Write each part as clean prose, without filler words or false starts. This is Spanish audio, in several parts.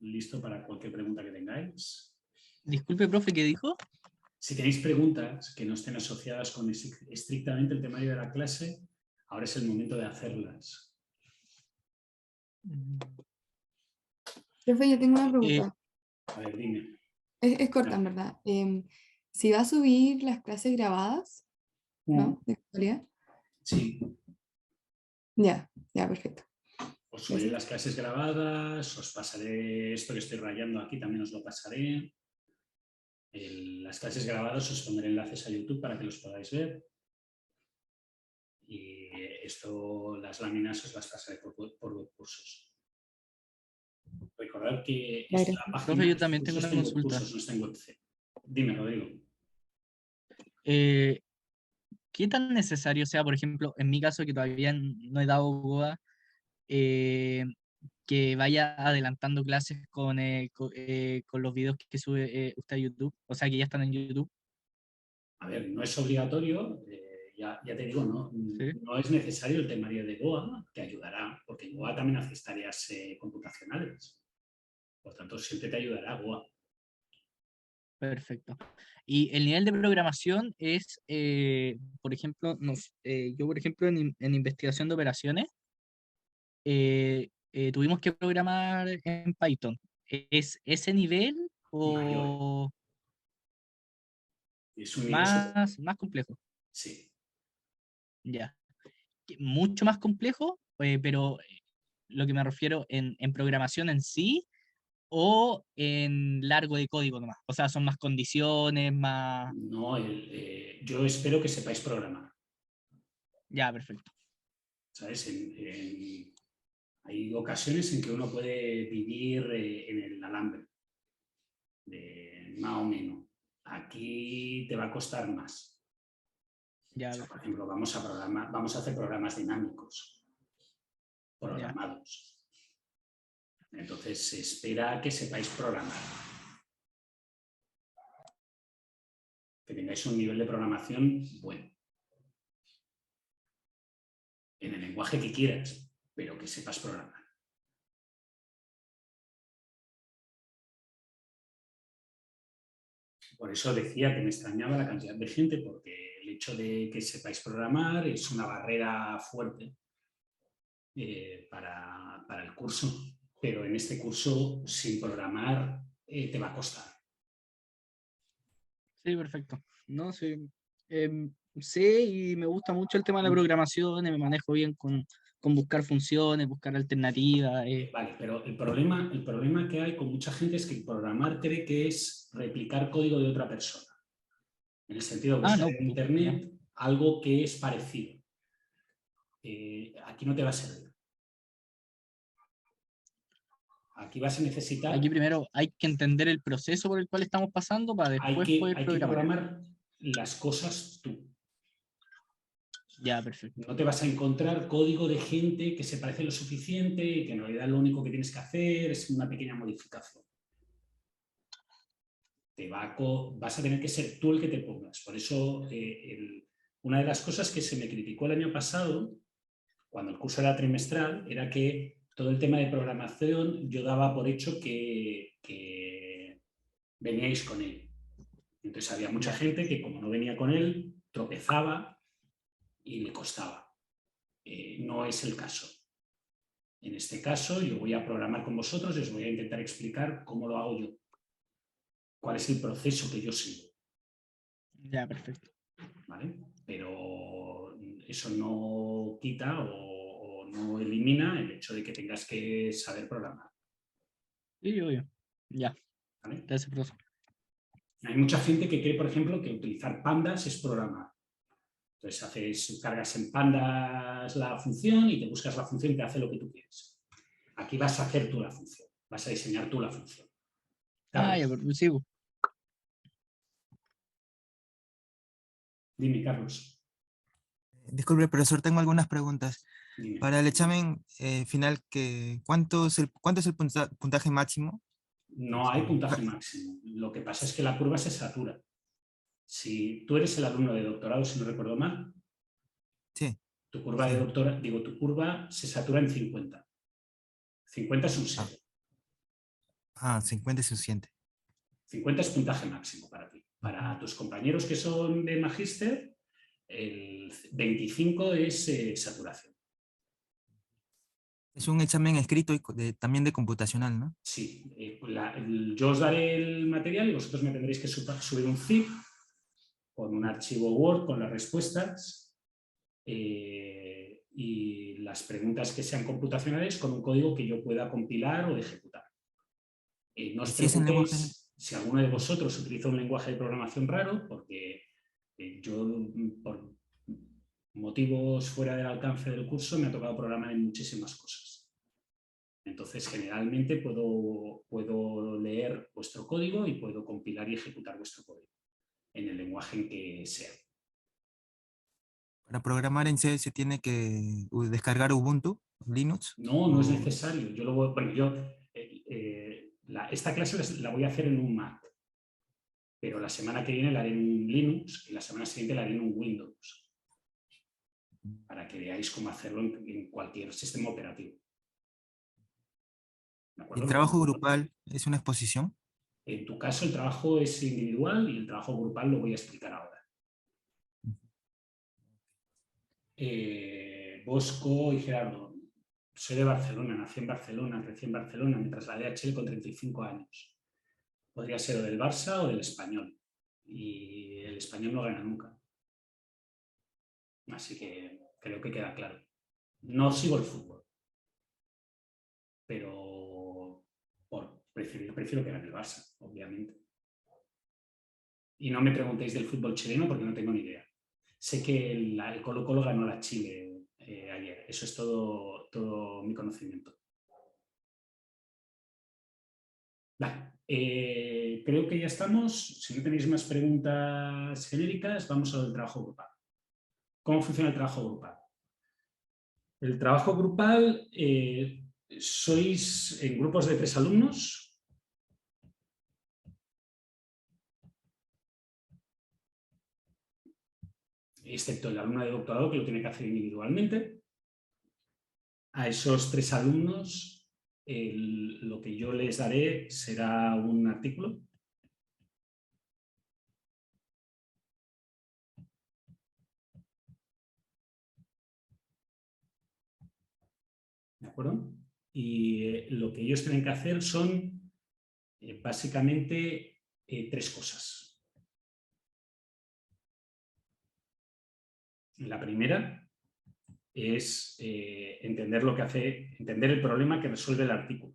listo para cualquier pregunta que tengáis. Disculpe, profe, ¿qué dijo? Si tenéis preguntas que no estén asociadas con estrictamente el temario de la clase, ahora es el momento de hacerlas. Profe, yo tengo una pregunta. A ver, dime. Es corta, en verdad. Si va a subir las clases grabadas, ¿no? De actualidad. Sí. Ya, perfecto. Os subiré las clases grabadas, os pasaré esto que estoy rayando aquí, también os lo pasaré. Las clases grabadas os pondré enlaces a YouTube para que los podáis ver. Y esto, las láminas os las pasaré por webcursos. Recordad que Claro. esta página Profe, yo también tengo está una en consulta. webcursos, no está en webc. Dime, Rodrigo. ¿Qué tan necesario sea, por ejemplo, en mi caso, que todavía no he dado Goa, que vaya adelantando clases con los videos que sube usted a YouTube? O sea, que ya están en YouTube. A ver, no es obligatorio, ya te digo, ¿Sí? no es necesario el temario de Goa, te ayudará, porque en Goa también haces tareas computacionales. Por tanto, siempre te ayudará Goa. Perfecto. Y el nivel de programación es, por ejemplo, yo, por ejemplo, en investigación de operaciones, tuvimos que programar en Python. ¿Es ese nivel Mayor. o Es un nivel superior. más complejo? Sí. Ya. Mucho más complejo, pero lo que me refiero en programación en sí o en largo de código nomás. O sea, son más condiciones, más... No, yo espero que sepáis programar. Ya, perfecto. ¿Sabes? Hay ocasiones en que uno puede vivir en el alambre, más o menos. Aquí te va a costar más. Ya, O sea, por perfecto. ejemplo, vamos a hacer programas dinámicos, Ya. programados. Entonces se espera que sepáis programar. Que tengáis un nivel de programación bueno. En el lenguaje que quieras, pero que sepas programar. Por eso decía que me extrañaba la cantidad de gente, porque el hecho de que sepáis programar es una barrera fuerte para el curso, pero en este curso sin programar te va a costar. Sí, perfecto. No, sí. Sé y me gusta mucho el tema de la programación, y me manejo bien con buscar funciones, buscar alternativas. Vale, pero el problema que hay con mucha gente es que programar cree que es replicar código de otra persona. En el sentido de buscar No, en Internet algo que es parecido. Aquí no te va a servir. Aquí vas a necesitar... Aquí primero hay que entender el proceso por el cual estamos pasando para después poder hay que programar. programar las cosas tú. Ya, perfecto. No te vas a encontrar código de gente que se parece lo suficiente y que en realidad lo único que tienes que hacer es una pequeña modificación. Vas a tener que ser tú el que te pongas. Por eso, una de las cosas que se me criticó el año pasado, cuando el curso era trimestral, era que todo el tema de programación yo daba por hecho que veníais con él. Entonces había mucha gente que, como no venía con él, tropezaba y le costaba. No es el caso. En este caso, yo voy a programar con vosotros y os voy a intentar explicar cómo lo hago yo. Cuál es el proceso que yo sigo. Ya, perfecto. ¿Vale? Pero eso no quita o no elimina el hecho de que tengas que saber programar. Sí, obvio. Ya. ¿Vale? Gracias, profe. Hay mucha gente que cree, por ejemplo, que utilizar pandas es programar. Entonces cargas en pandas la función y te buscas la función y te hace lo que tú quieres. Aquí vas a hacer tú la función, vas a diseñar tú la función. Ya, Carlos. sigo. Dime, Carlos. Disculpe, profesor, tengo algunas preguntas. Dime. Para el examen final, ¿cuánto es el puntaje máximo? No hay puntaje máximo. Lo que pasa es que la curva se satura. Si tú eres el alumno de doctorado, si no recuerdo mal, Sí. tu curva de doctorado, tu curva se satura en 50. 50 es un 7. Ah, 50 es suficiente. 50 es puntaje máximo para ti. Para tus compañeros que son de magíster, el 25 es saturación. Es un examen escrito y también de computacional, ¿no? Sí, yo os daré el material y vosotros me tendréis que subir un zip con un archivo Word con las respuestas y las preguntas que sean computacionales con un código que yo pueda compilar o ejecutar. No os Y si es en lenguaje, preocupéis si alguno de vosotros utiliza un lenguaje de programación raro, porque yo, por motivos fuera del alcance del curso, me ha tocado programar en muchísimas cosas. Entonces, generalmente puedo leer vuestro código y puedo compilar y ejecutar vuestro código en el lenguaje en que sea. para programar en C se tiene que descargar Ubuntu, Linux. No, no es o- necesario. Esta clase la voy a hacer en un Mac, pero la semana que viene la haré en un Linux y la semana siguiente la haré en un Windows, para que veáis cómo hacerlo en cualquier sistema operativo. ¿De El acuerdo? trabajo grupal es una exposición. En tu caso, el trabajo es individual y el trabajo grupal lo voy a explicar ahora. Bosco y Gerardo. Soy de Barcelona, nací en Barcelona, crecí en Barcelona, me trasladé a Chile con 35 años. Podría ser o del Barça o del Español. Y el Español no gana nunca. Así que creo que queda claro. No sigo el fútbol, pero prefiero que gane el Barça, obviamente. Y no me preguntéis del fútbol chileno porque no tengo ni idea. Sé que el Colo-Colo ganó la Chile ayer. Eso es todo mi conocimiento. Vale. Creo que ya estamos. Si no tenéis más preguntas genéricas, vamos al trabajo grupal. ¿Cómo funciona el trabajo grupal? El trabajo grupal, sois en grupos de 3 alumnos. Excepto el alumno de doctorado que lo tiene que hacer individualmente. A esos 3 alumnos, lo que yo les daré será un artículo. ¿De acuerdo? Y lo que ellos tienen que hacer son básicamente 3 cosas. La primera es entender entender el problema que resuelve el artículo.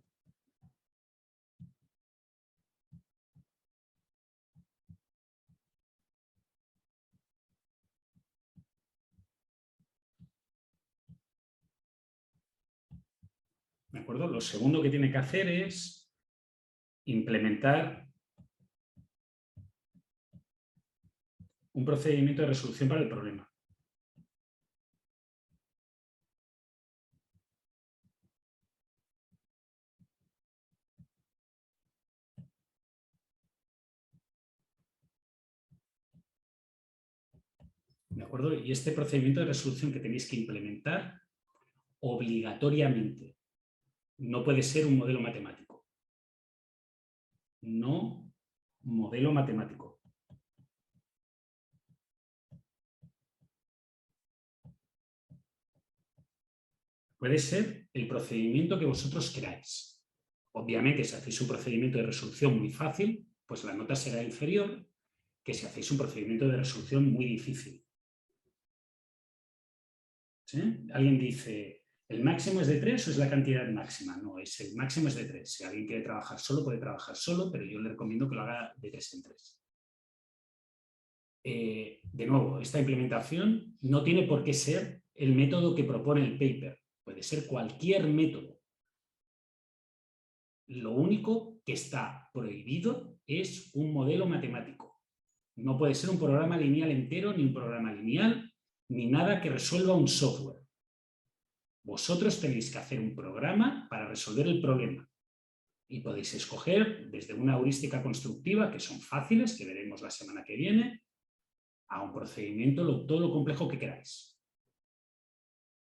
¿De acuerdo? Lo segundo que tiene que hacer es implementar un procedimiento de resolución para el problema. ¿De acuerdo? Y este procedimiento de resolución que tenéis que implementar obligatoriamente no puede ser un modelo matemático. No modelo matemático. Puede ser el procedimiento que vosotros queráis. Obviamente, si hacéis un procedimiento de resolución muy fácil, pues la nota será inferior que si hacéis un procedimiento de resolución muy difícil. ¿Sí? Alguien dice, ¿el máximo es de 3 o es la cantidad máxima? No, el máximo es de 3. Si alguien quiere trabajar solo, puede trabajar solo, pero yo le recomiendo que lo haga de 3 en 3. De nuevo, esta implementación no tiene por qué ser el método que propone el paper. Puede ser cualquier método. Lo único que está prohibido es un modelo matemático. No puede ser un programa lineal entero, ni un programa lineal, ni nada que resuelva un software. Vosotros tenéis que hacer un programa para resolver el problema. Y podéis escoger desde una heurística constructiva, que son fáciles, que veremos la semana que viene, a un procedimiento, todo lo complejo que queráis.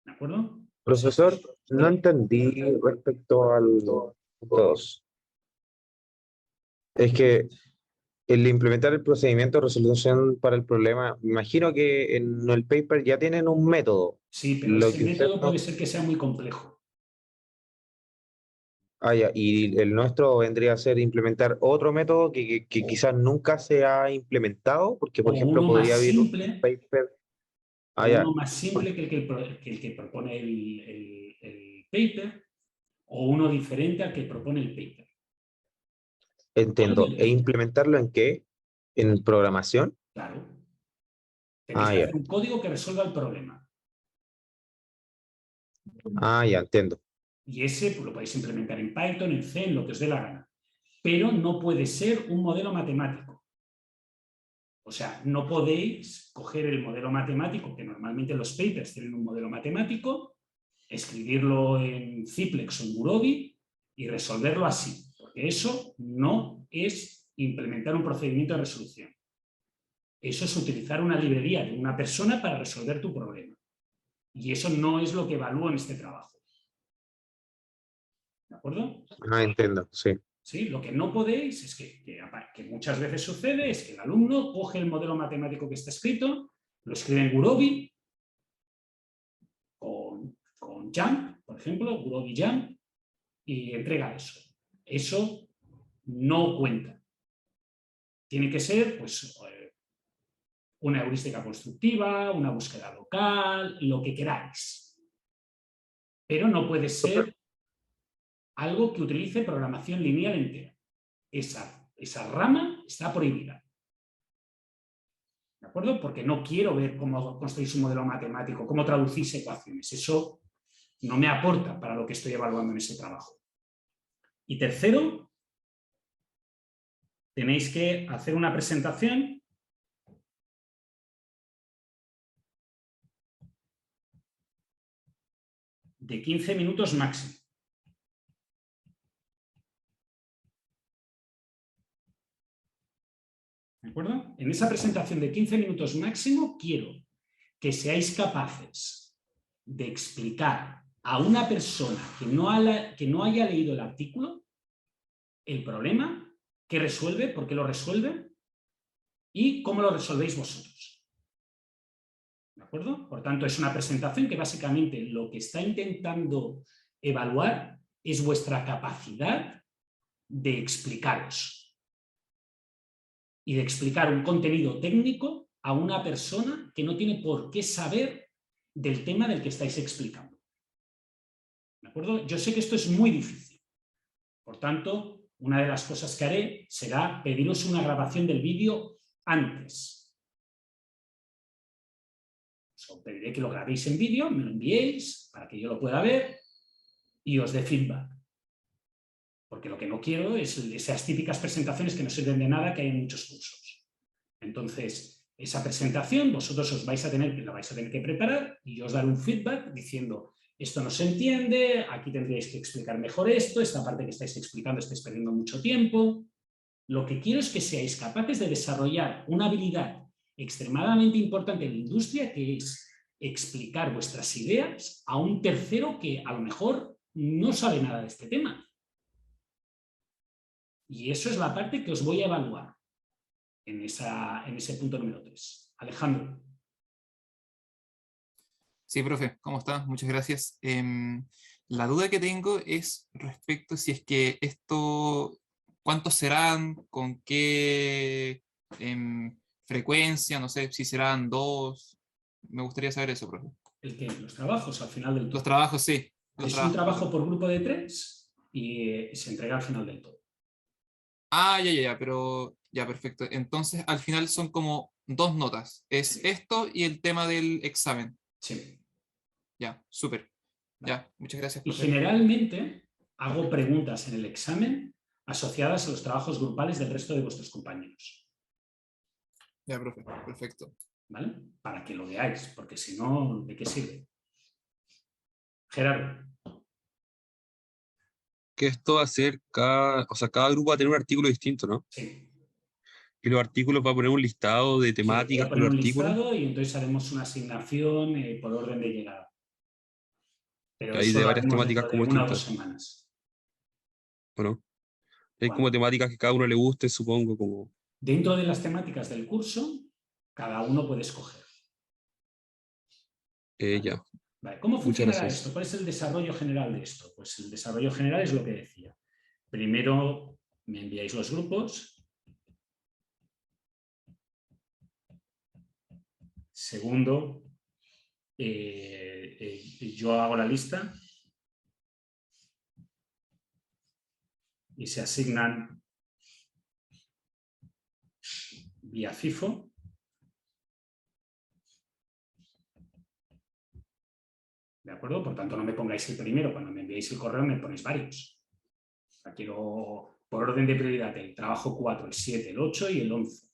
¿De acuerdo? Profesor, no entendí respecto al 2. Es que el implementar el procedimiento de resolución para el problema, me imagino que en el paper ya tienen un método. Sí, pero Lo ese que usted método no... puede ser que sea muy complejo. Ah, ya, y el nuestro vendría a ser implementar otro método que quizás nunca se ha implementado, porque, O por ejemplo, uno más podría haber un simple, paper. o Ah, uno ya, más por- simple que el que propone el paper, o uno diferente al que propone el paper. ¿Cuál entiendo. del ¿E paper? implementarlo en qué? ¿En programación? Claro. Tenéis Ah, que ya. hacer un código que resuelva el problema. Ah, ya, entiendo. Y ese pues, lo podéis implementar en Python, en C, en lo que os dé la gana. Pero no puede ser un modelo matemático. O sea, no podéis coger el modelo matemático, que normalmente los papers tienen un modelo matemático, escribirlo en Ciplex o en Gurobi y resolverlo así, porque eso no es implementar un procedimiento de resolución. Eso es utilizar una librería de una persona para resolver tu problema. Y eso no es lo que evalúo en este trabajo. ¿De acuerdo? Ah, entiendo, sí. ¿Sí? Lo que no podéis es que muchas veces sucede es que el alumno coge el modelo matemático que está escrito, lo escribe en Gurobi con Jump, por ejemplo, Gurobi Jump, y entrega eso. Eso no cuenta. Tiene que ser pues, una heurística constructiva, una búsqueda local, lo que queráis. Pero no puede ser algo que utilice programación lineal entera. Esa rama está prohibida. ¿De acuerdo? Porque no quiero ver cómo construís un modelo matemático, cómo traducís ecuaciones. Eso no me aporta para lo que estoy evaluando en ese trabajo. Y tercero, tenéis que hacer una presentación de 15 minutos máximo. ¿De acuerdo? En esa presentación de 15 minutos máximo quiero que seáis capaces de explicar a una persona que no haya leído el artículo el problema, qué resuelve, por qué lo resuelve y cómo lo resolvéis vosotros. ¿De acuerdo? Por tanto, es una presentación que básicamente lo que está intentando evaluar es vuestra capacidad de explicaros y de explicar un contenido técnico a una persona que no tiene por qué saber del tema del que estáis explicando. ¿De acuerdo? Yo sé que esto es muy difícil. Por tanto, una de las cosas que haré será pediros una grabación del vídeo antes. Os pediré que lo grabéis en vídeo, me lo enviéis para que yo lo pueda ver y os dé feedback. Porque lo que no quiero es esas típicas presentaciones que no sirven de nada que hay en muchos cursos. Entonces, esa presentación vosotros la vais a tener que preparar y yo os daré un feedback diciendo esto no se entiende, aquí tendríais que explicar mejor esto, esta parte que estáis explicando estáis perdiendo mucho tiempo. Lo que quiero es que seáis capaces de desarrollar una habilidad extremadamente importante en la industria, que es explicar vuestras ideas a un tercero que a lo mejor no sabe nada de este tema. Y eso es la parte que os voy a evaluar en ese punto número 3. Alejandro. Sí, profe, ¿cómo está? Muchas gracias. La duda que tengo es respecto si es que esto, ¿cuántos serán? ¿Con qué frecuencia? No sé si serán dos. Me gustaría saber eso, profe. Los trabajos al final del Los todo. trabajos, sí. Los Es un trabajos. trabajo por grupo de 3 y se entrega al final del todo. Ah, ya, pero ya, perfecto. Entonces, al final son como dos notas. Es Sí. esto y el tema del examen. Sí. Ya, súper. Ya, muchas gracias, Y profe. generalmente hago preguntas en el examen asociadas a los trabajos grupales del resto de vuestros compañeros. Ya, profe, perfecto. ¿Vale? Para que lo veáis, porque si no, ¿de qué sirve? Gerardo. Que esto va a ser o sea, cada grupo va a tener un artículo distinto, ¿no? Sí. Y los artículos va a poner un listado de Sí, voy a temáticas de poner los un artículos. listado y entonces haremos una asignación por orden de llegada. Pero Hay eso de lo varias haremos temáticas dentro de como 1 o 2 distintas, semanas. ¿o no? Hay como temáticas que cada uno le guste, supongo, como... Dentro de las temáticas del curso, cada uno puede escoger. Ya, Vale, ¿cómo muchas funcionará gracias. esto? ¿Cuál es el desarrollo general de esto? Pues el desarrollo general es lo que decía. Primero me enviáis los grupos. Segundo, yo hago la lista y se asignan vía FIFO. ¿De acuerdo? Por tanto, no me pongáis el primero. Cuando me enviáis el correo me ponéis varios. O sea, quiero, por orden de prioridad, el trabajo 4, el 7, el 8 y el 11.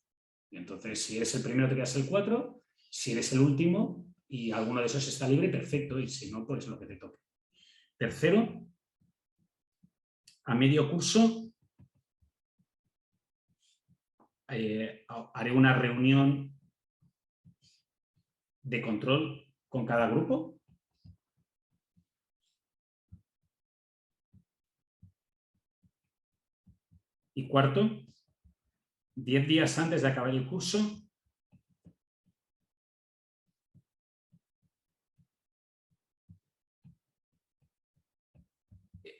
Y entonces, si eres el primero, te quedas el 4. Si eres el último y alguno de esos está libre, perfecto. Y si no, pues lo que te toque. Tercero, a medio curso haré una reunión de control con cada grupo. Y cuarto, 10 días antes de acabar el curso,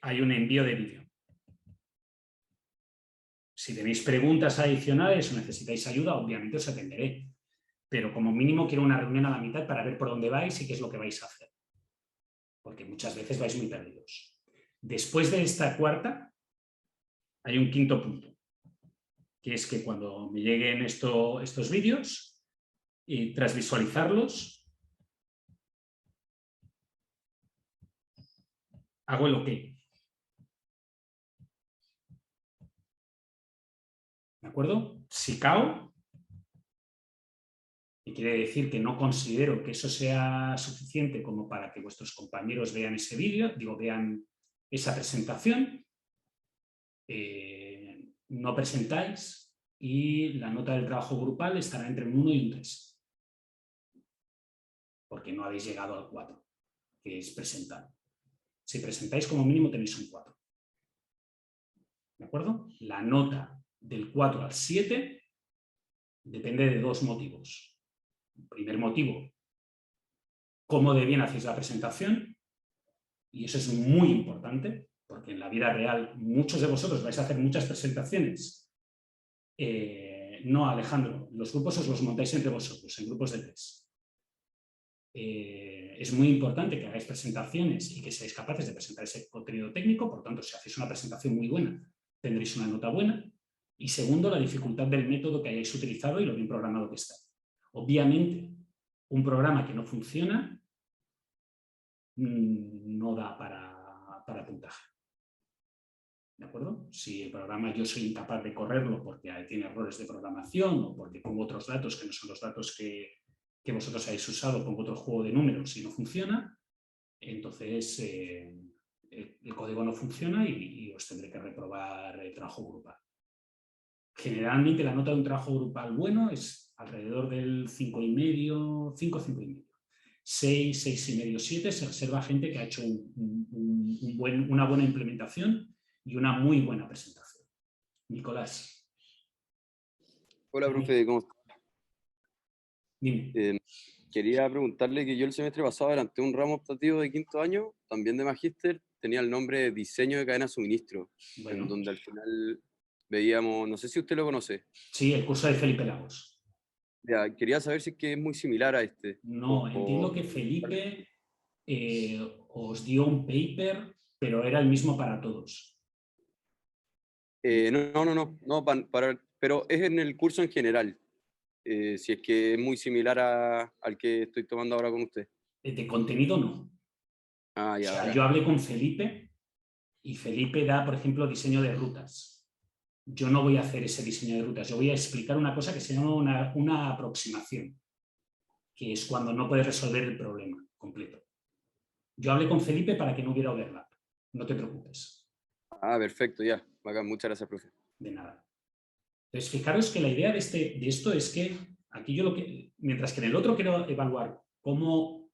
hay un envío de vídeo. Si tenéis preguntas adicionales o necesitáis ayuda, obviamente os atenderé. Pero como mínimo quiero una reunión a la mitad para ver por dónde vais y qué es lo que vais a hacer. Porque muchas veces vais muy perdidos. Después de esta cuarta, hay un quinto punto, que es que cuando me lleguen estos vídeos, y tras visualizarlos, hago el OK. ¿De acuerdo? Si cao, y quiere decir que no considero que eso sea suficiente como para que vuestros compañeros vean ese vídeo, vean esa presentación, no presentáis y la nota del trabajo grupal estará entre un 1 y un 3. Porque no habéis llegado al 4, que es presentar. Si presentáis, como mínimo tenéis un 4. ¿De acuerdo? La nota del 4 al 7 depende de dos motivos. El primer motivo, cómo de bien hacéis la presentación, y eso es muy importante, porque en la vida real muchos de vosotros vais a hacer muchas presentaciones. No, Alejandro, los grupos os los montáis entre vosotros, en grupos de 3. Es muy importante que hagáis presentaciones y que seáis capaces de presentar ese contenido técnico. Por tanto, si hacéis una presentación muy buena, tendréis una nota buena. Y segundo, la dificultad del método que hayáis utilizado y lo bien programado que está. Obviamente, un programa que no funciona no da para puntaje. ¿De acuerdo? Si el programa yo soy incapaz de correrlo porque tiene errores de programación o porque pongo otros datos que no son los datos que vosotros habéis usado, pongo otro juego de números y no funciona, entonces el código no funciona y os tendré que reprobar el trabajo grupal. Generalmente la nota de un trabajo grupal bueno es alrededor del 5,5, 5, 5,5. 6, 6,5, 7 se reserva a gente que ha hecho una buena implementación y una muy buena presentación. Nicolás. Hola, profe, ¿cómo está? Dime. Quería preguntarle que yo el semestre pasado adelanté un ramo optativo de 5º año, también de magíster, tenía el nombre de Diseño de Cadena de Suministro, Bueno. en donde al final veíamos, no sé si usted lo conoce. Sí, el curso de Felipe Lagos. Ya, quería saber si es que es muy similar a este. No, entiendo que Felipe os dio un paper, pero era el mismo para todos. No, pero es en el curso en general, si es que es muy similar al que estoy tomando ahora con usted. De contenido no. Ah, ya. O sea, yo hablé con Felipe y Felipe da, por ejemplo, diseño de rutas. Yo no voy a hacer ese diseño de rutas, yo voy a explicar una cosa que se llama una aproximación, que es cuando no puedes resolver el problema completo. Yo hablé con Felipe para que no hubiera overlap, no te preocupes. Ah, perfecto, ya. Bacán, muchas gracias, profe. De nada. Entonces, fijaros que la idea de esto es que aquí mientras que en el otro quiero evaluar cómo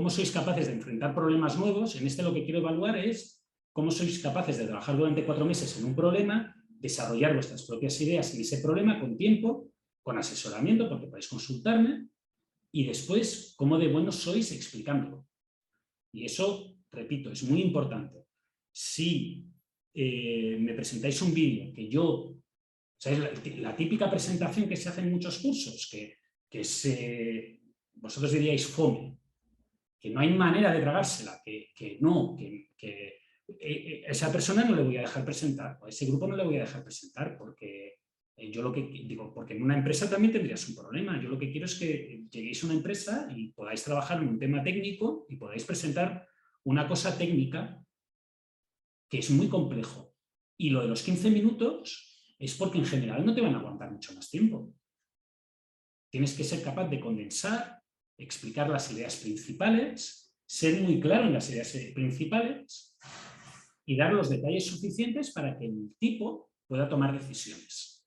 sois capaces de enfrentar problemas nuevos, en este lo que quiero evaluar es cómo sois capaces de trabajar durante 4 meses en un problema desarrollar vuestras propias ideas en ese problema con tiempo, con asesoramiento, porque podéis consultarme, y después, cómo de buenos sois explicándolo. Y eso, repito, es muy importante. Si me presentáis un vídeo que yo... ¿Sabéis? La típica presentación que se hace en muchos cursos, que vosotros diríais fome, que no hay manera de tragársela, que a esa persona no le voy a dejar presentar, o a ese grupo no le voy a dejar presentar, porque yo lo que digo, porque en una empresa también tendrías un problema. Yo lo que quiero es que lleguéis a una empresa y podáis trabajar en un tema técnico y podáis presentar una cosa técnica que es muy complejo. Y lo de los 15 minutos es porque en general no te van a aguantar mucho más tiempo. Tienes que ser capaz de condensar, explicar las ideas principales, ser muy claro en las ideas principales y dar los detalles suficientes para que el tipo pueda tomar decisiones.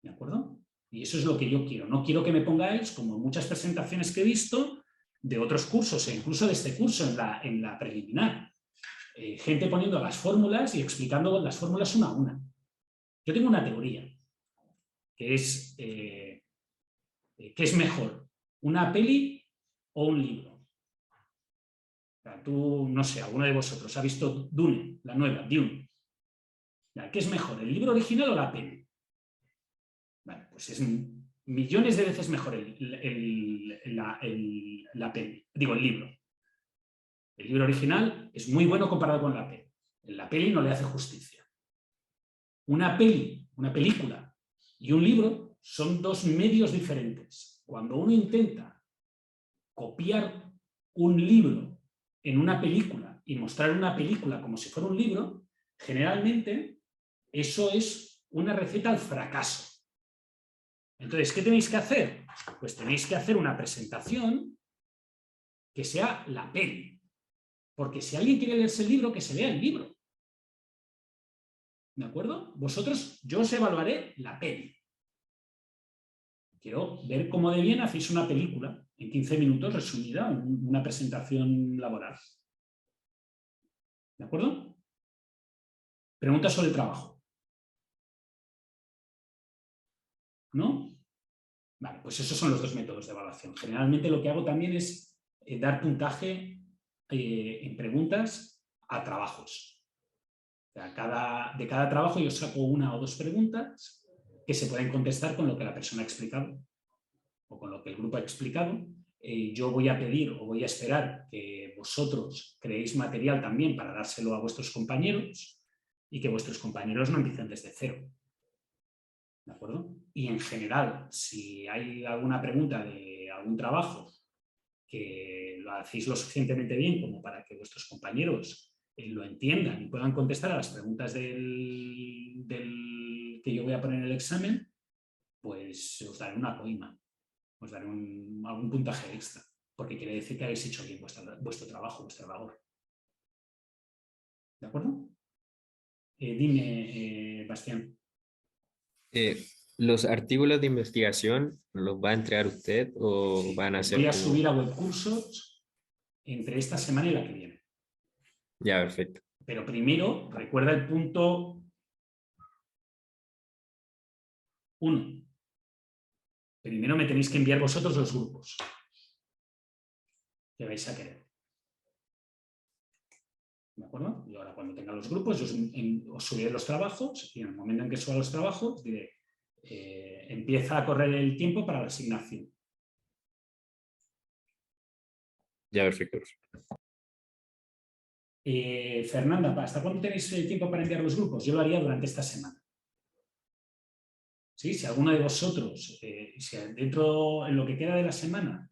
¿De acuerdo? Y eso es lo que yo quiero. No quiero que me pongáis, como muchas presentaciones que he visto, de otros cursos e incluso de este curso en la preliminar. Gente poniendo las fórmulas y explicando las fórmulas una a una. Yo tengo una teoría, que es ¿qué es mejor? ¿Una peli o un libro? O sea, tú, no sé, alguno de vosotros ha visto Dune, la nueva, Dune. ¿Qué es mejor, el libro original o la peli? Vale, pues es millones de veces mejor la peli, digo, el libro. El libro original es muy bueno comparado con la peli. La peli no le hace justicia. Una película y un libro son dos medios diferentes. Cuando uno intenta copiar un libro en una película y mostrar una película como si fuera un libro, generalmente eso es una receta al fracaso. Entonces, ¿qué tenéis que hacer? Pues tenéis que hacer una presentación que sea la peli. Porque si alguien quiere leerse el libro, que se lea el libro. ¿De acuerdo? Vosotros, yo os evaluaré la peli. Quiero ver cómo de bien hacéis una película en 15 minutos resumida, una presentación laboral. ¿De acuerdo? Preguntas sobre el trabajo. ¿No? Vale, pues esos son los dos métodos de evaluación. Generalmente lo que hago también es dar puntaje en preguntas a trabajos. O sea, de cada trabajo yo saco una o dos preguntas que se pueden contestar con lo que la persona ha explicado o con lo que el grupo ha explicado. Yo voy a pedir o voy a esperar que vosotros creéis material también para dárselo a vuestros compañeros y que vuestros compañeros no empiecen desde cero. ¿De acuerdo? Y en general, si hay alguna pregunta de algún trabajo que lo hacéis lo suficientemente bien como para que vuestros compañeros lo entiendan y puedan contestar a las preguntas que yo voy a poner en el examen, pues os daré una coima, os daré algún puntaje extra, porque quiere decir que habéis hecho bien vuestro trabajo, vuestra labor. ¿De acuerdo? Dime, Bastián. ¿Los artículos de investigación los va a entregar usted o Sí, van a ser voy a como... subir a webcursos entre esta semana y la que viene. Ya, perfecto. Pero primero, recuerda el punto 1. Primero me tenéis que enviar vosotros los grupos que vais a querer. ¿De acuerdo? Y ahora cuando tenga los grupos, yo os subiré los trabajos y en el momento en que suba los trabajos diré, empieza a correr el tiempo para la asignación. Ya, perfecto. Fernanda, ¿hasta cuándo tenéis tiempo para enviar los grupos? Yo lo haría durante esta semana. ¿Sí? Si alguno de vosotros, si dentro en lo que queda de la semana,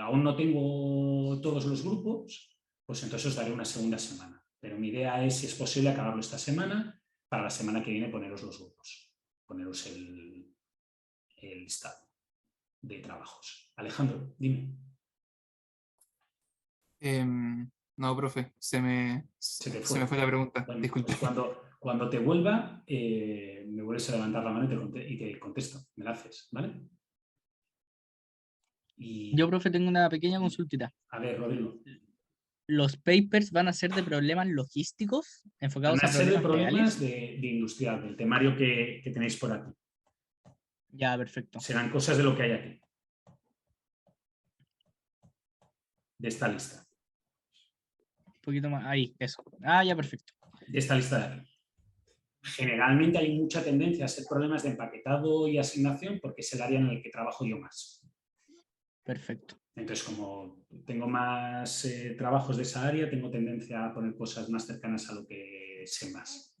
aún no tengo todos los grupos, pues entonces os daré una segunda semana. Pero mi idea es, si es posible, acabarlo esta semana, para la semana que viene poneros los grupos, poneros el listado de trabajos. Alejandro, dime. No, profe, se me fue la pregunta. Bueno, Disculpe. pues cuando te vuelva, me vuelves a levantar la mano y te contesto. Me la haces, ¿vale? Yo, profe, tengo una pequeña consultita. A ver, Rodrigo. los papers van a ser de problemas logísticos Van enfocados a a ser de problemas problemas reales. de industrial, del temario que tenéis por aquí. Ya, perfecto. Serán cosas de lo que hay aquí. De esta lista. Un poquito más. Ahí, eso. Ah, ya, perfecto. De esta lista de aquí. Generalmente hay mucha tendencia a ser problemas de empaquetado y asignación porque es el área en el que trabajo yo más. Perfecto. Entonces, como tengo más trabajos de esa área, tengo tendencia a poner cosas más cercanas a lo que sé más.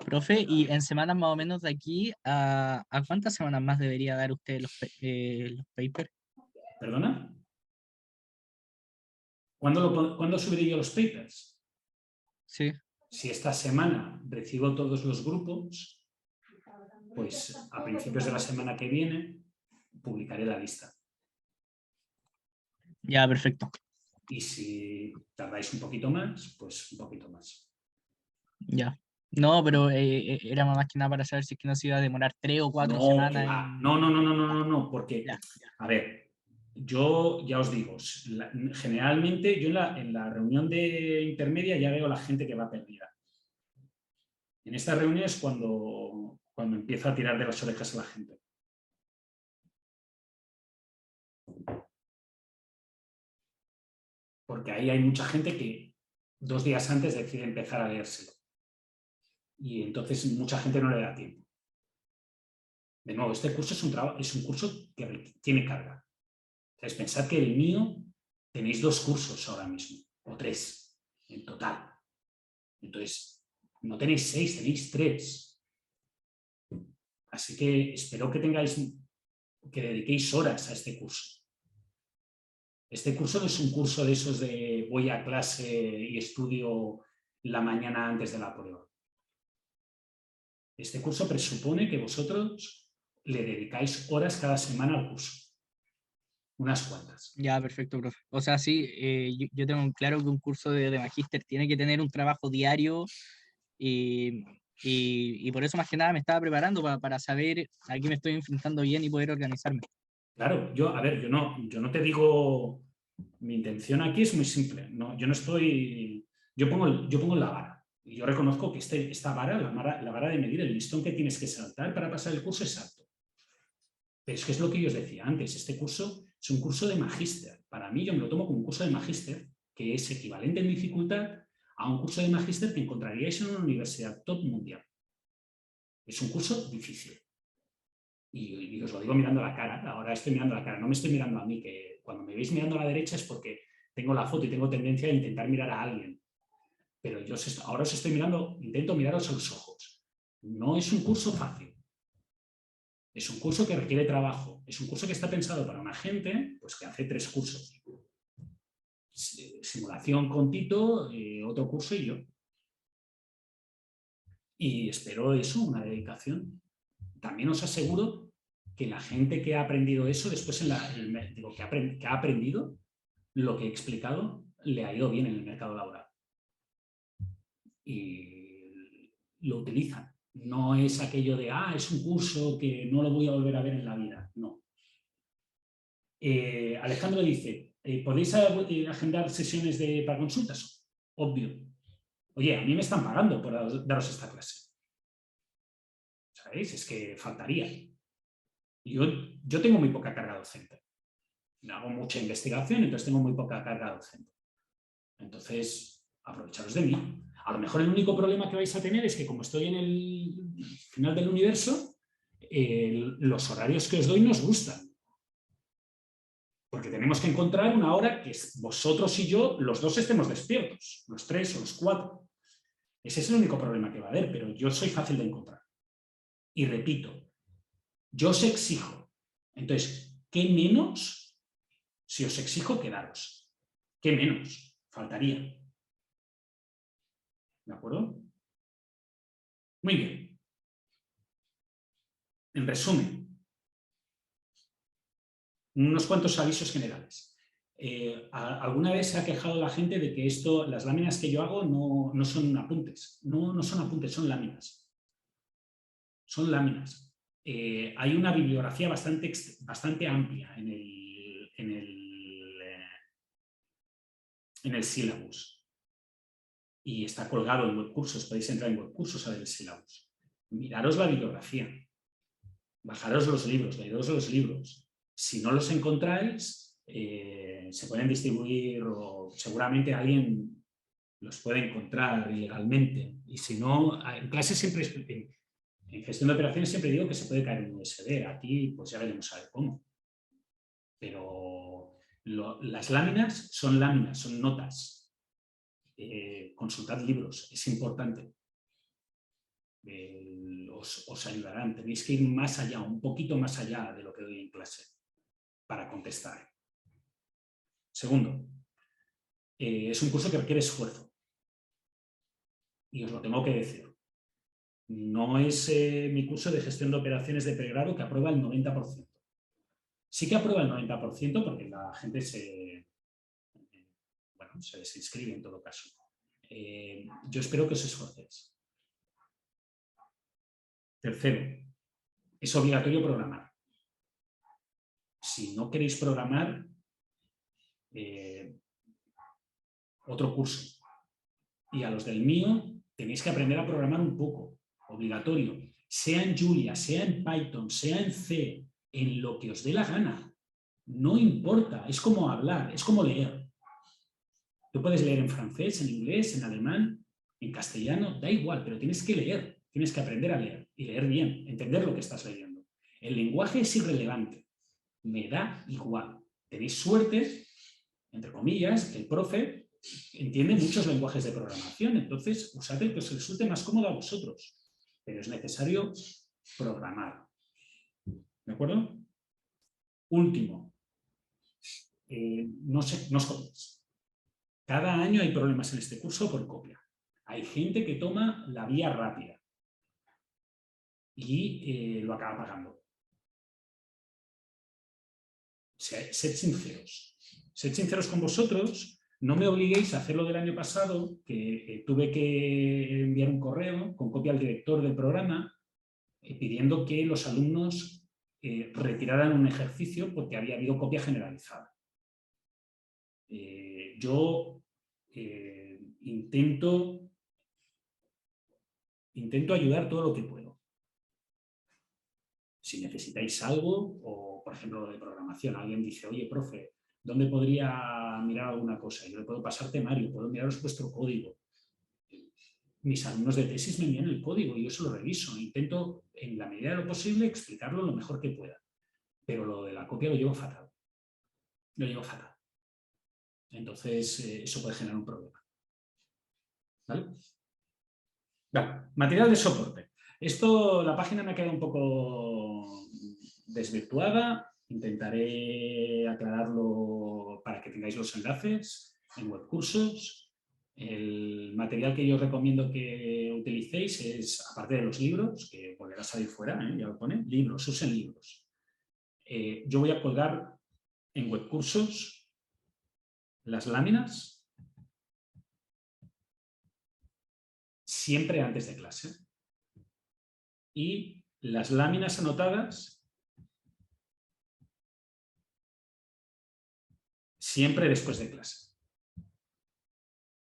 Profe, y en semanas más o menos de aquí, ¿a cuántas semanas más debería dar usted los papers? ¿Perdona? ¿Cuándo subiré yo los papers? Sí. Si esta semana recibo todos los grupos, pues a principios de la semana que viene publicaré la lista. Ya, perfecto. Y si tardáis un poquito más, pues un poquito más. Ya. No, pero era más que nada para saber si es que no se iba a demorar 3 o 4 No, que semanas va. en... No, porque, Ya, a ver, yo ya os digo, generalmente yo en la reunión de intermedia ya veo a la gente que va perdida. En esta reunión es cuando empiezo a tirar de las orejas a la gente. Porque ahí hay mucha gente que 2 días antes decide empezar a leérselo. Y entonces mucha gente no le da tiempo. De nuevo, este curso es un curso que tiene carga. Entonces, pensad que el mío tenéis 2 cursos ahora mismo, o 3 en total. Entonces, no tenéis 6, tenéis 3. Así que espero que dediquéis horas a este curso. Este curso no es un curso de esos de voy a clase y estudio la mañana antes de la prueba. Este curso presupone que vosotros le dedicáis horas cada semana al curso. Unas cuantas. ya, perfecto, profe. O sea, sí, yo tengo claro que un curso de magíster tiene que tener un trabajo diario y por eso más que nada me estaba preparando para saber a qué me estoy enfrentando bien y poder organizarme. Claro, yo no te digo, mi intención aquí es muy simple. No, yo no estoy, yo pongo la vara. Y yo reconozco que esta vara, la vara de medir, el listón que tienes que saltar para pasar el curso es alto. Pero es que es lo que yo os decía antes, este curso es un curso de magíster. Para mí yo me lo tomo como un curso de magíster, que es equivalente en dificultad a un curso de magíster que encontraríais en una universidad top mundial. Es un curso difícil. Y os lo digo mirando la cara, ahora estoy mirando la cara, no me estoy mirando a mí, que cuando me veis mirando a la derecha es porque tengo la foto y tengo tendencia a intentar mirar a alguien. Pero ahora os estoy mirando, intento miraros a los ojos. No es un curso fácil. Es un curso que requiere trabajo. Es un curso que está pensado para una gente pues, que hace 3 cursos. Simulación con Tito, otro curso y yo. Y espero eso, una dedicación. También os aseguro que la gente que ha aprendido eso, después que ha aprendido lo que he explicado, le ha ido bien en el mercado laboral. Y lo utilizan. No es aquello de, es un curso que no lo voy a volver a ver en la vida. No. Alejandro dice, ¿podéis agendar sesiones para consultas? Obvio. Oye, a mí me están pagando por daros esta clase. ¿Sabéis? Es que faltaría. Yo tengo muy poca carga docente. Hago mucha investigación, entonces tengo muy poca carga docente. Entonces, aprovecharos de mí. A lo mejor el único problema que vais a tener es que como estoy en el final del universo, los horarios que os doy nos gustan. Porque tenemos que encontrar una hora que vosotros y yo, los dos estemos despiertos, los 3 o los 4. Ese es el único problema que va a haber, pero yo soy fácil de encontrar. Y repito, yo os exijo. Entonces, ¿qué menos si os exijo quedaros? ¿Qué menos? Faltaría. ¿De acuerdo? Muy bien. En resumen, unos cuantos avisos generales. ¿Alguna vez se ha quejado la gente de que las láminas que yo hago no son apuntes? No son apuntes, son láminas. Son láminas. Hay una bibliografía bastante amplia en en el syllabus. Y está colgado en webcursos, podéis entrar en webcursos a ver el syllabus. Miraros la bibliografía, bajaros los libros, leeros los libros. Si no los encontráis, se pueden distribuir o seguramente alguien los puede encontrar ilegalmente. Y si no, en clase siempre, en gestión de operaciones siempre digo que se puede caer en un USB. Aquí pues ya veremos a ver cómo. Pero las láminas, son notas. Consultad libros, es importante. Os ayudarán. Tenéis que ir más allá, un poquito más allá de lo que doy en clase para contestar. Segundo, es un curso que requiere esfuerzo. Y os lo tengo que decir. No es mi curso de gestión de operaciones de pregrado que aprueba el 90%. Sí que aprueba el 90% porque la gente se desinscribe en todo caso. Yo espero que os esforcéis. Tercero, es obligatorio programar. Si no queréis programar, otro curso. Y a los del mío tenéis que aprender a programar un poco, obligatorio. Sea en Julia, sea en Python, sea en C, en lo que os dé la gana. No importa, es como hablar, es como leer. Tú puedes leer en francés, en inglés, en alemán, en castellano, da igual, pero tienes que leer, tienes que aprender a leer y leer bien, entender lo que estás leyendo. El lenguaje es irrelevante, me da igual. Tenéis suerte, entre comillas, que el profe entiende muchos lenguajes de programación, entonces usad el que os resulte más cómodo a vosotros, pero es necesario programar. ¿De acuerdo? Último, no os copiéis. Cada año hay problemas en este curso por copia. Hay gente que toma la vía rápida y lo acaba pagando. Sed sinceros. Sed sinceros con vosotros. No me obliguéis a hacer lo del año pasado, que tuve que enviar un correo con copia al director del programa pidiendo que los alumnos retiraran un ejercicio porque había habido copia generalizada. Yo intento ayudar todo lo que puedo. Si necesitáis algo, o por ejemplo lo de programación, alguien dice, oye, profe, ¿dónde podría mirar alguna cosa? Yo le puedo pasar temario, puedo miraros vuestro código. Mis alumnos de tesis me envían el código y yo se lo reviso. Intento, en la medida de lo posible, explicarlo lo mejor que pueda. Pero lo de la copia lo llevo fatal. Lo llevo fatal. Entonces, eso puede generar un problema. ¿Vale? Vale. Material de soporte. Esto, la página me ha quedado un poco desvirtuada. Intentaré aclararlo para que tengáis los enlaces en webcursos. El material que yo os recomiendo que utilicéis es, aparte de los libros, que volverá a salir fuera, ya lo pone, libros, usen libros. Yo voy a colgar en webcursos las láminas siempre antes de clase y las láminas anotadas siempre después de clase.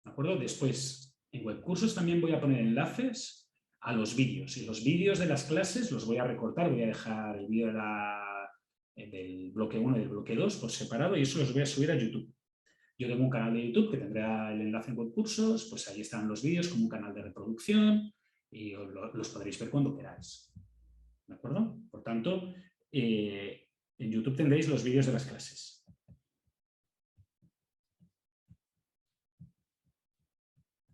¿De acuerdo? Después, en webcursos también voy a poner enlaces a los vídeos. Y los vídeos de las clases los voy a recortar. Voy a dejar el vídeo del bloque 1 y del bloque 2 por separado y eso los voy a subir a YouTube. Yo tengo un canal de YouTube que tendrá el enlace en webcursos, pues ahí están los vídeos como un canal de reproducción y los podréis ver cuando queráis. ¿De acuerdo? Por tanto, en YouTube tendréis los vídeos de las clases.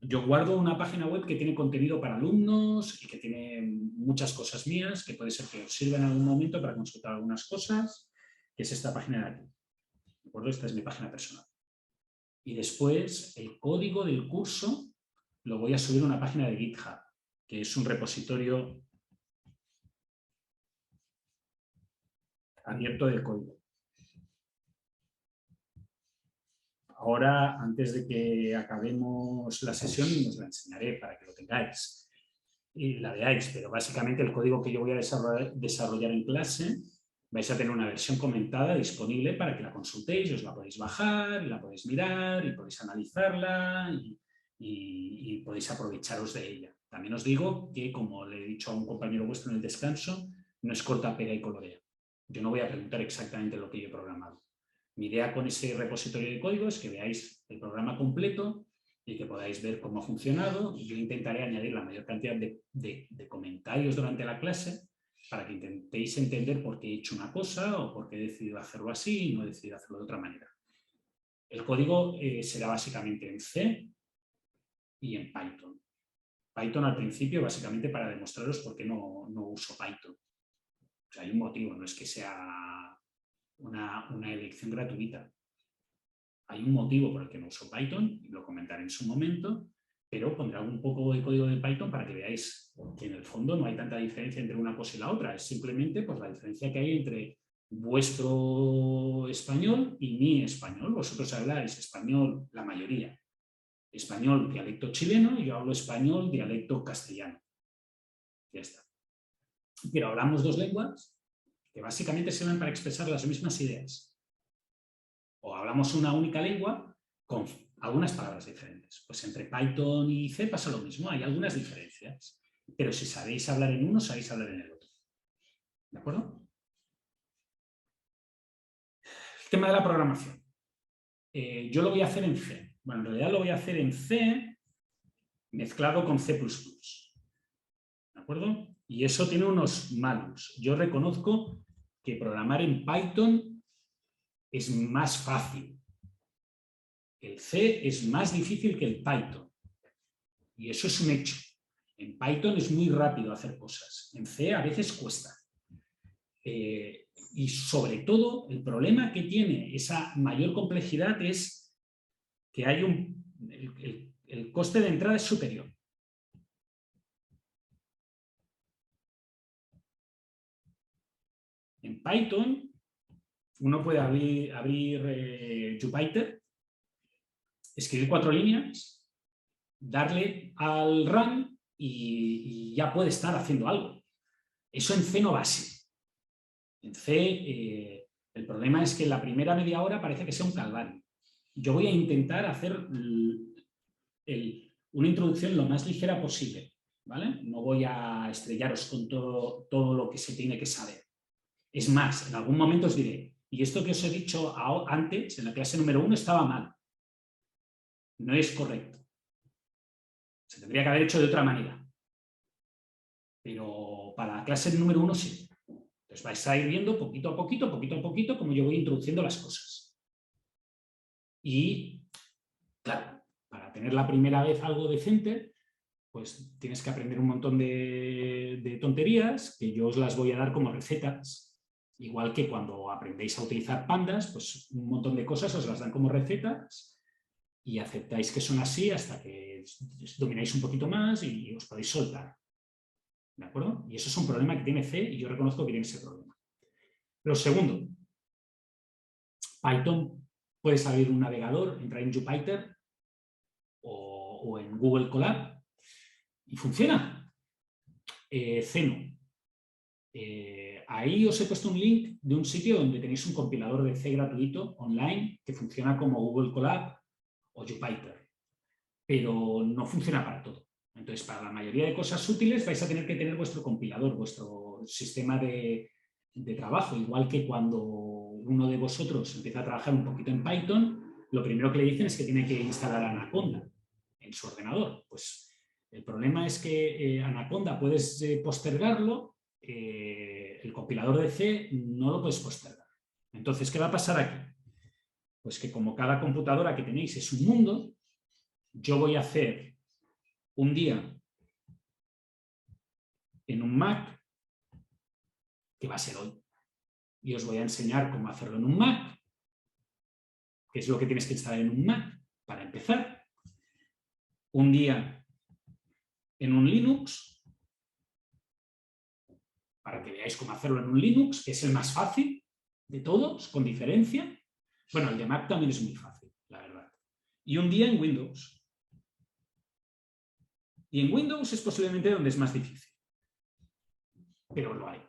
Yo guardo una página web que tiene contenido para alumnos y que tiene muchas cosas mías, que puede ser que os sirva en algún momento para consultar algunas cosas, que es esta página de aquí. ¿De acuerdo? Esta es mi página personal. Y después el código del curso lo voy a subir a una página de GitHub, que es un repositorio abierto del código. Ahora, antes de que acabemos la sesión, os la enseñaré para que lo tengáis y la veáis, pero básicamente el código que yo voy a desarrollar en clase vais a tener una versión comentada disponible para que la consultéis, os la podéis bajar, la podéis mirar y podéis analizarla y podéis aprovecharos de ella. También os digo que, como le he dicho a un compañero vuestro en el descanso, no es corta, pega y colorea. Yo no voy a preguntar exactamente lo que yo he programado. Mi idea con ese repositorio de código es que veáis el programa completo y que podáis ver cómo ha funcionado. Y yo intentaré añadir la mayor cantidad de comentarios durante la clase para que intentéis entender por qué he hecho una cosa o por qué he decidido hacerlo así y no he decidido hacerlo de otra manera. El código será básicamente en C y en Python. Python al principio básicamente para demostraros por qué no uso Python. O sea, hay un motivo, no es que sea una elección gratuita. Hay un motivo por el que no uso Python, y lo comentaré en su momento, pero pondré un poco de código de Python para que veáis que en el fondo no hay tanta diferencia entre una cosa y la otra. Es simplemente pues, la diferencia que hay entre vuestro español y mi español. Vosotros habláis español, la mayoría, español dialecto chileno, y yo hablo español dialecto castellano. Ya está. Pero hablamos dos lenguas que básicamente sirven para expresar las mismas ideas. O hablamos una única lengua con algunas palabras diferentes. Pues entre Python y C pasa lo mismo, hay algunas diferencias. Pero si sabéis hablar en uno, sabéis hablar en el otro. ¿De acuerdo? El tema de la programación. Yo lo voy a hacer en C. Bueno, en realidad lo voy a hacer en C mezclado con C++. ¿De acuerdo? Y eso tiene unos malus. Yo reconozco que programar en Python es más fácil. El C es más difícil que el Python. Y eso es un hecho. En Python es muy rápido hacer cosas. En C a veces cuesta. Y sobre todo, el problema que tiene esa mayor complejidad es que hay el coste de entrada es superior. En Python, uno puede abrir Jupyter, escribir 4 líneas, darle al run y ya puede estar haciendo algo. Eso en C no va así. En C, el problema es que en la primera media hora parece que sea un calvario. Yo voy a intentar hacer una introducción lo más ligera posible, ¿vale? No voy a estrellaros con todo lo que se tiene que saber. Es más, en algún momento os diré, y esto que os he dicho antes, en la clase número 1, estaba mal. No es correcto. Se tendría que haber hecho de otra manera. Pero para la clase número 1 sí. Entonces vais a ir viendo poquito a poquito, cómo yo voy introduciendo las cosas. Y, claro, para tener la primera vez algo decente, pues tienes que aprender un montón de tonterías, que yo os las voy a dar como recetas. Igual que cuando aprendéis a utilizar pandas, pues un montón de cosas os las dan como recetas y aceptáis que son así hasta que domináis un poquito más y os podéis soltar. ¿De acuerdo? Y eso es un problema que tiene C y yo reconozco que tiene ese problema. Lo segundo, Python, puedes abrir un navegador, entrar en Jupyter o en Google Colab y funciona. C no. Ahí os he puesto un link de un sitio donde tenéis un compilador de C gratuito online que funciona como Google Colab o Jupyter, pero no funciona para todo. Entonces, para la mayoría de cosas útiles vais a tener que tener vuestro compilador, vuestro sistema de trabajo, igual que cuando uno de vosotros empieza a trabajar un poquito en Python, lo primero que le dicen es que tiene que instalar Anaconda en su ordenador. Pues el problema es que Anaconda puedes postergarlo, el compilador de C no lo puedes postergar. Entonces, ¿qué va a pasar aquí? Pues que como cada computadora que tenéis es un mundo, yo voy a hacer un día en un Mac, que va a ser hoy, y os voy a enseñar cómo hacerlo en un Mac, que es lo que tienes que instalar en un Mac para empezar. Un día en un Linux, para que veáis cómo hacerlo en un Linux, que es el más fácil de todos, con diferencia. Bueno, el de Mac también es muy fácil, la verdad. Y un día en Windows. Y en Windows es posiblemente donde es más difícil. Pero lo hay.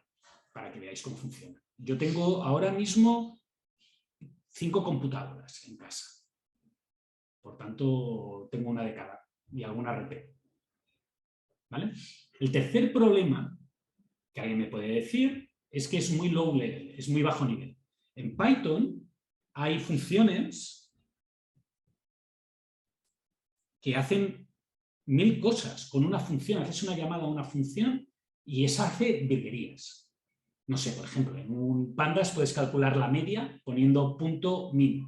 para que veáis cómo funciona. Yo tengo ahora mismo 5 computadoras en casa. Por tanto, tengo una de cada y alguna RP. ¿Vale? El tercer problema que alguien me puede decir es que es muy low level, es muy bajo nivel. En Python hay funciones que hacen 1000 cosas con una función. Haces una llamada a una función y esa hace virguerías. No sé, por ejemplo, en un Pandas puedes calcular la media poniendo .min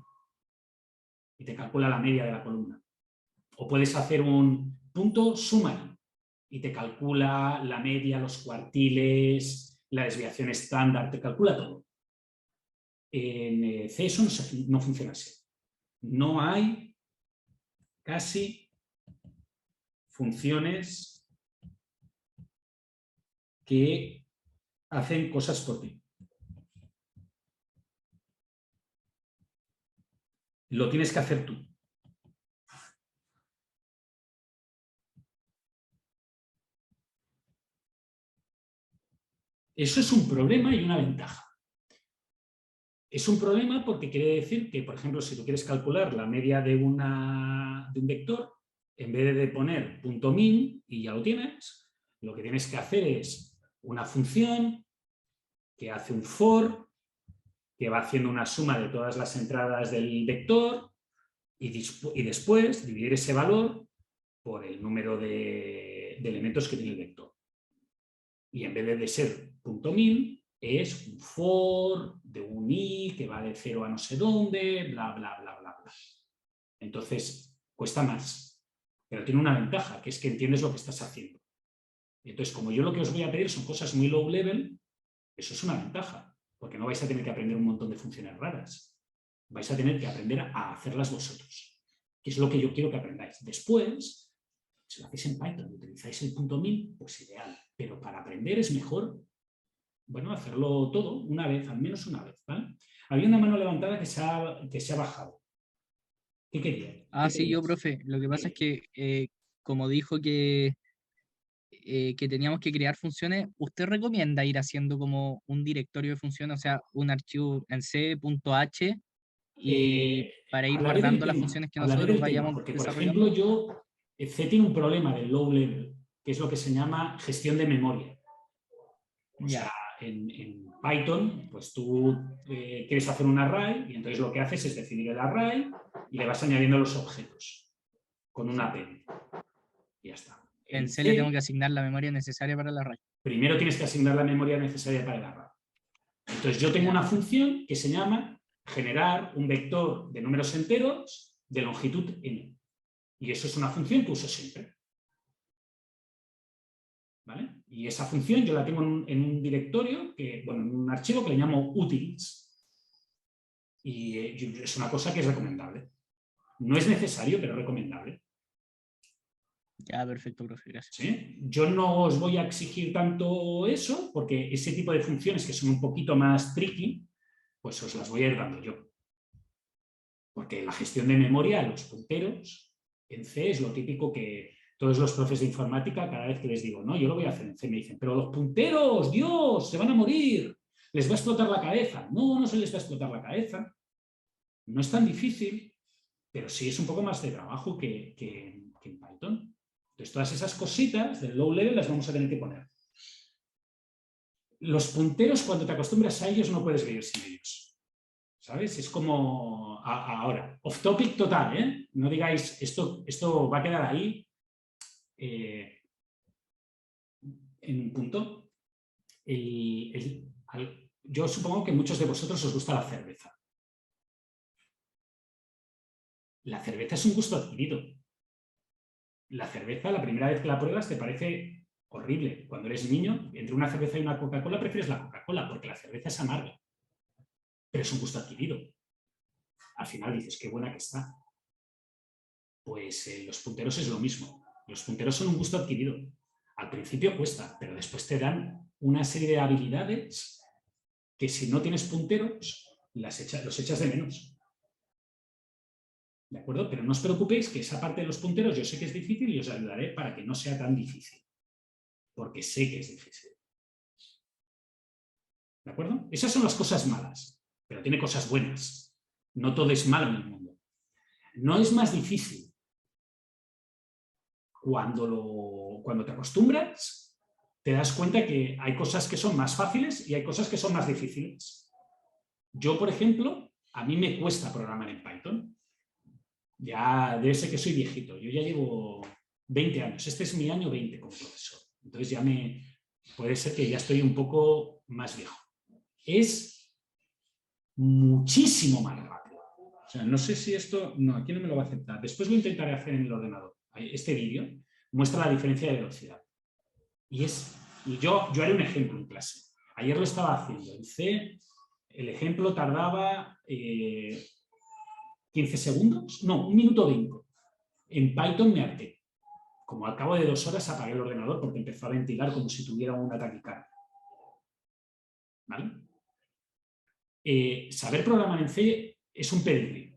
y te calcula la media de la columna. O puedes hacer un .summary y te calcula la media, los cuartiles, la desviación estándar, te calcula todo. En C eso no funciona así. No hay casi funciones que hacen cosas por ti. Lo tienes que hacer tú. Eso es un problema y una ventaja. Es un problema porque quiere decir que, por ejemplo, si tú quieres calcular la media de un vector, en vez de poner .min y ya lo tienes, lo que tienes que hacer es una función que hace un for, que va haciendo una suma de todas las entradas del vector y después dividir ese valor por el número de elementos que tiene el vector. Y en vez de ser .min, es un for de un i que va de 0 a no sé dónde, bla, bla, bla, bla, bla. Entonces, cuesta más. Pero tiene una ventaja, que es que entiendes lo que estás haciendo. Entonces, como yo lo que os voy a pedir son cosas muy low level, eso es una ventaja, porque no vais a tener que aprender un montón de funciones raras. Vais a tener que aprender a hacerlas vosotros, que es lo que yo quiero que aprendáis. Después, si lo hacéis en Python y utilizáis el .min, pues ideal. Pero para aprender es mejor, bueno, hacerlo todo una vez, al menos una vez, ¿vale? Había una mano levantada que se ha bajado. ¿Qué quería? Ah, sí, yo, profe. Lo que pasa es que, como dijo que teníamos que crear funciones, ¿usted recomienda ir haciendo como un directorio de funciones, o sea, un archivo en C.h y para ir Hablaré guardando del las tema, funciones que hablaré nosotros del tema, vayamos porque, por desarrollando? ejemplo, C tiene un problema del low level, que es lo que se llama gestión de memoria. O sea, en Python, pues tú quieres hacer un array y entonces lo que haces es definir el array y le vas añadiendo los objetos con una append. Y ya está. En C le tengo que asignar la memoria necesaria para el array. Primero tienes que asignar la memoria necesaria para el array. Entonces yo tengo una función que se llama generar un vector de números enteros de longitud n. Y eso es una función que uso siempre. ¿Vale? Y esa función yo la tengo en un directorio, en un archivo que le llamo utils. Y es una cosa que es recomendable. No es necesario, pero es recomendable. Ya, perfecto, profe, gracias. ¿Sí? Yo no os voy a exigir tanto eso, porque ese tipo de funciones que son un poquito más tricky, pues os las voy a ir dando yo. Porque la gestión de memoria, los punteros, en C es lo típico que todos los profes de informática, cada vez que les digo, no, yo lo voy a hacer en C, me dicen, pero los punteros, Dios, se van a morir, les va a explotar la cabeza. No, no se les va a explotar la cabeza. No es tan difícil, pero sí es un poco más de trabajo que en Python. Entonces, todas esas cositas del low level las vamos a tener que poner. Los punteros, cuando te acostumbras a ellos, no puedes vivir sin ellos. ¿Sabes? Es como ahora. Off topic total, ¿eh? No digáis, esto va a quedar ahí en un punto. Yo supongo que a muchos de vosotros os gusta la cerveza. La cerveza es un gusto adquirido. La cerveza, la primera vez que la pruebas, te parece horrible. Cuando eres niño, entre una cerveza y una Coca-Cola, prefieres la Coca-Cola porque la cerveza es amarga. Pero es un gusto adquirido. Al final dices, qué buena que está. Pues los punteros es lo mismo. Los punteros son un gusto adquirido. Al principio cuesta, pero después te dan una serie de habilidades que si no tienes punteros, los echas de menos. ¿De acuerdo? Pero no os preocupéis que esa parte de los punteros yo sé que es difícil y os ayudaré para que no sea tan difícil. Porque sé que es difícil. ¿De acuerdo? Esas son las cosas malas, pero tiene cosas buenas. No todo es malo en el mundo. No es más difícil. Cuando te acostumbras, te das cuenta que hay cosas que son más fáciles y hay cosas que son más difíciles. Yo, por ejemplo, a mí me cuesta programar en Python. Ya debe ser que soy viejito. Yo ya llevo 20 años. Este es mi año 20 como profesor. Entonces puede ser que ya estoy un poco más viejo. Es muchísimo más rápido. O sea, no sé si esto... No, aquí no me lo va a aceptar. Después lo intentaré hacer en el ordenador. Este vídeo muestra la diferencia de velocidad. Y yo haré un ejemplo en clase. Ayer lo estaba haciendo. En C, el ejemplo tardaba 15 segundos. No, 1 minuto 20. En Python me harté. Como al cabo de 2 horas apagué el ordenador porque empezó a ventilar como si tuviera un ataque cardíaco. ¿Vale? Saber programar en C es un pedigrí.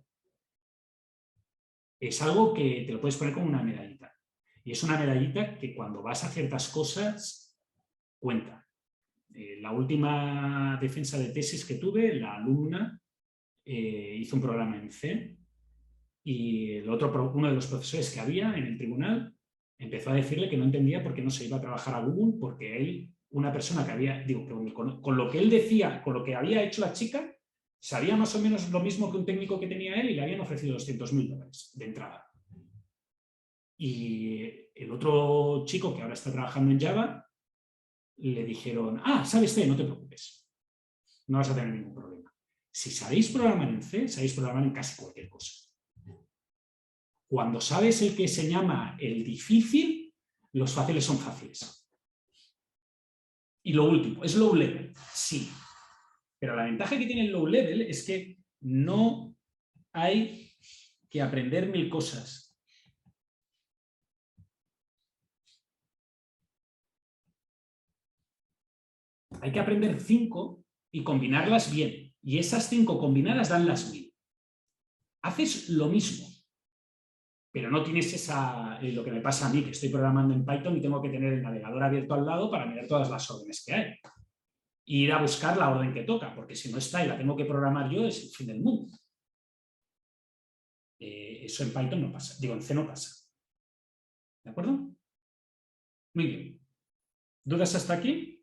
Es algo que te lo puedes poner como una medallita. Y es una medallita que cuando vas a ciertas cosas cuenta. La última defensa de tesis que tuve, la alumna hizo un programa en C y uno de los profesores que había en el tribunal empezó a decirle que no entendía por qué no se iba a trabajar a Google, porque él, una persona que había, con lo que él decía, con lo que había hecho la chica, sabía más o menos lo mismo que un técnico que tenía él y le habían ofrecido $200.000 de entrada. Y el otro chico que ahora está trabajando en Java, le dijeron, ¿sabes C? No te preocupes, no vas a tener ningún problema. Si sabéis programar en C, sabéis programar en casi cualquier cosa. Cuando sabes el que se llama el difícil, los fáciles son fáciles. Y lo último, ¿es low level? Sí. Pero la ventaja que tiene el low level es que no hay que aprender 1000 cosas. Hay que aprender 5 y combinarlas bien. Y esas 5 combinadas dan las 1000. Haces lo mismo, pero no tienes lo que me pasa a mí, que estoy programando en Python y tengo que tener el navegador abierto al lado para mirar todas las órdenes que hay. Y ir a buscar la orden que toca, porque si no está y la tengo que programar yo, es el fin del mundo. Eso en Python no pasa, en C no pasa. ¿De acuerdo? Muy bien. ¿Dudas hasta aquí?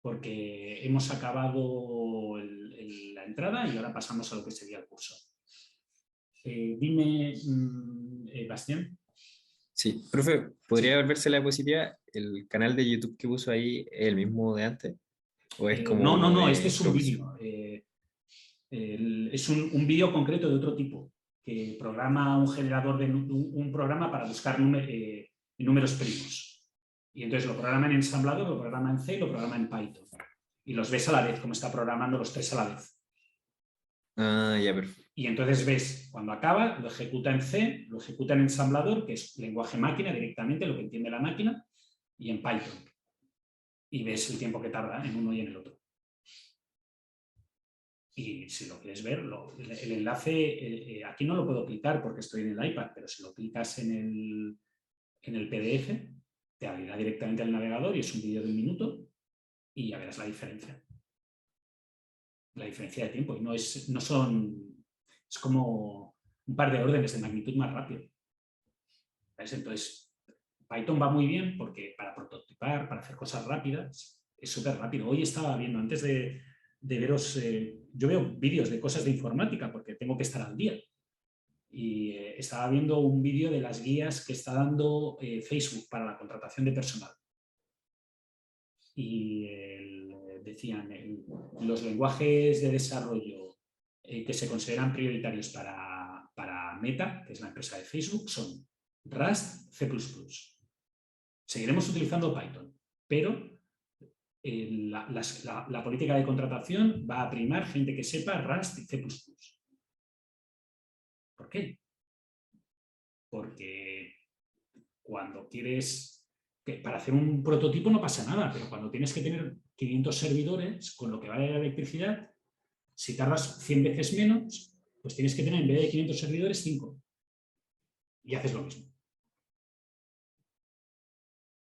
Porque hemos acabado la entrada y ahora pasamos a lo que sería el curso. Dime, Bastián. Sí, profe, ¿podría verse la diapositiva? ¿El canal de YouTube que puso ahí es el mismo de antes? ¿O es como No, de este es un introducción? vídeo. Es un vídeo concreto de otro tipo, que programa un generador de un programa para buscar números primos. Y entonces lo programa en ensamblador, lo programa en C y lo programa en Python. Y los ves a la vez, como está programando los 3 a la vez. Ya, perfecto. Y entonces ves, cuando acaba, lo ejecuta en C, lo ejecuta en ensamblador, que es lenguaje máquina directamente, lo que entiende la máquina, y en Python. Y ves el tiempo que tarda en uno y en el otro. Y si lo quieres ver, el enlace, aquí no lo puedo clicar porque estoy en el iPad, pero si lo clicas en el PDF, te abrirá directamente al navegador y es un vídeo de 1 minuto y ya verás la diferencia. La diferencia de tiempo. Y no son... Es como un par de órdenes de magnitud más rápido. ¿Ves? Entonces, Python va muy bien porque para prototipar, para hacer cosas rápidas, es súper rápido. Hoy estaba viendo, antes de veros, yo veo vídeos de cosas de informática porque tengo que estar al día. Y estaba viendo un vídeo de las guías que está dando Facebook para la contratación de personal. Y decían, los lenguajes de desarrollo que se consideran prioritarios para Meta, que es la empresa de Facebook, son Rust, C++. Seguiremos utilizando Python, pero la política de contratación va a primar gente que sepa Rust y C++. ¿Por qué? Porque cuando quieres... para hacer un prototipo no pasa nada, pero cuando tienes que tener 500 servidores, con lo que vale la electricidad, si tardas 100 veces menos, pues tienes que tener en vez de 500 servidores 5. Y haces lo mismo.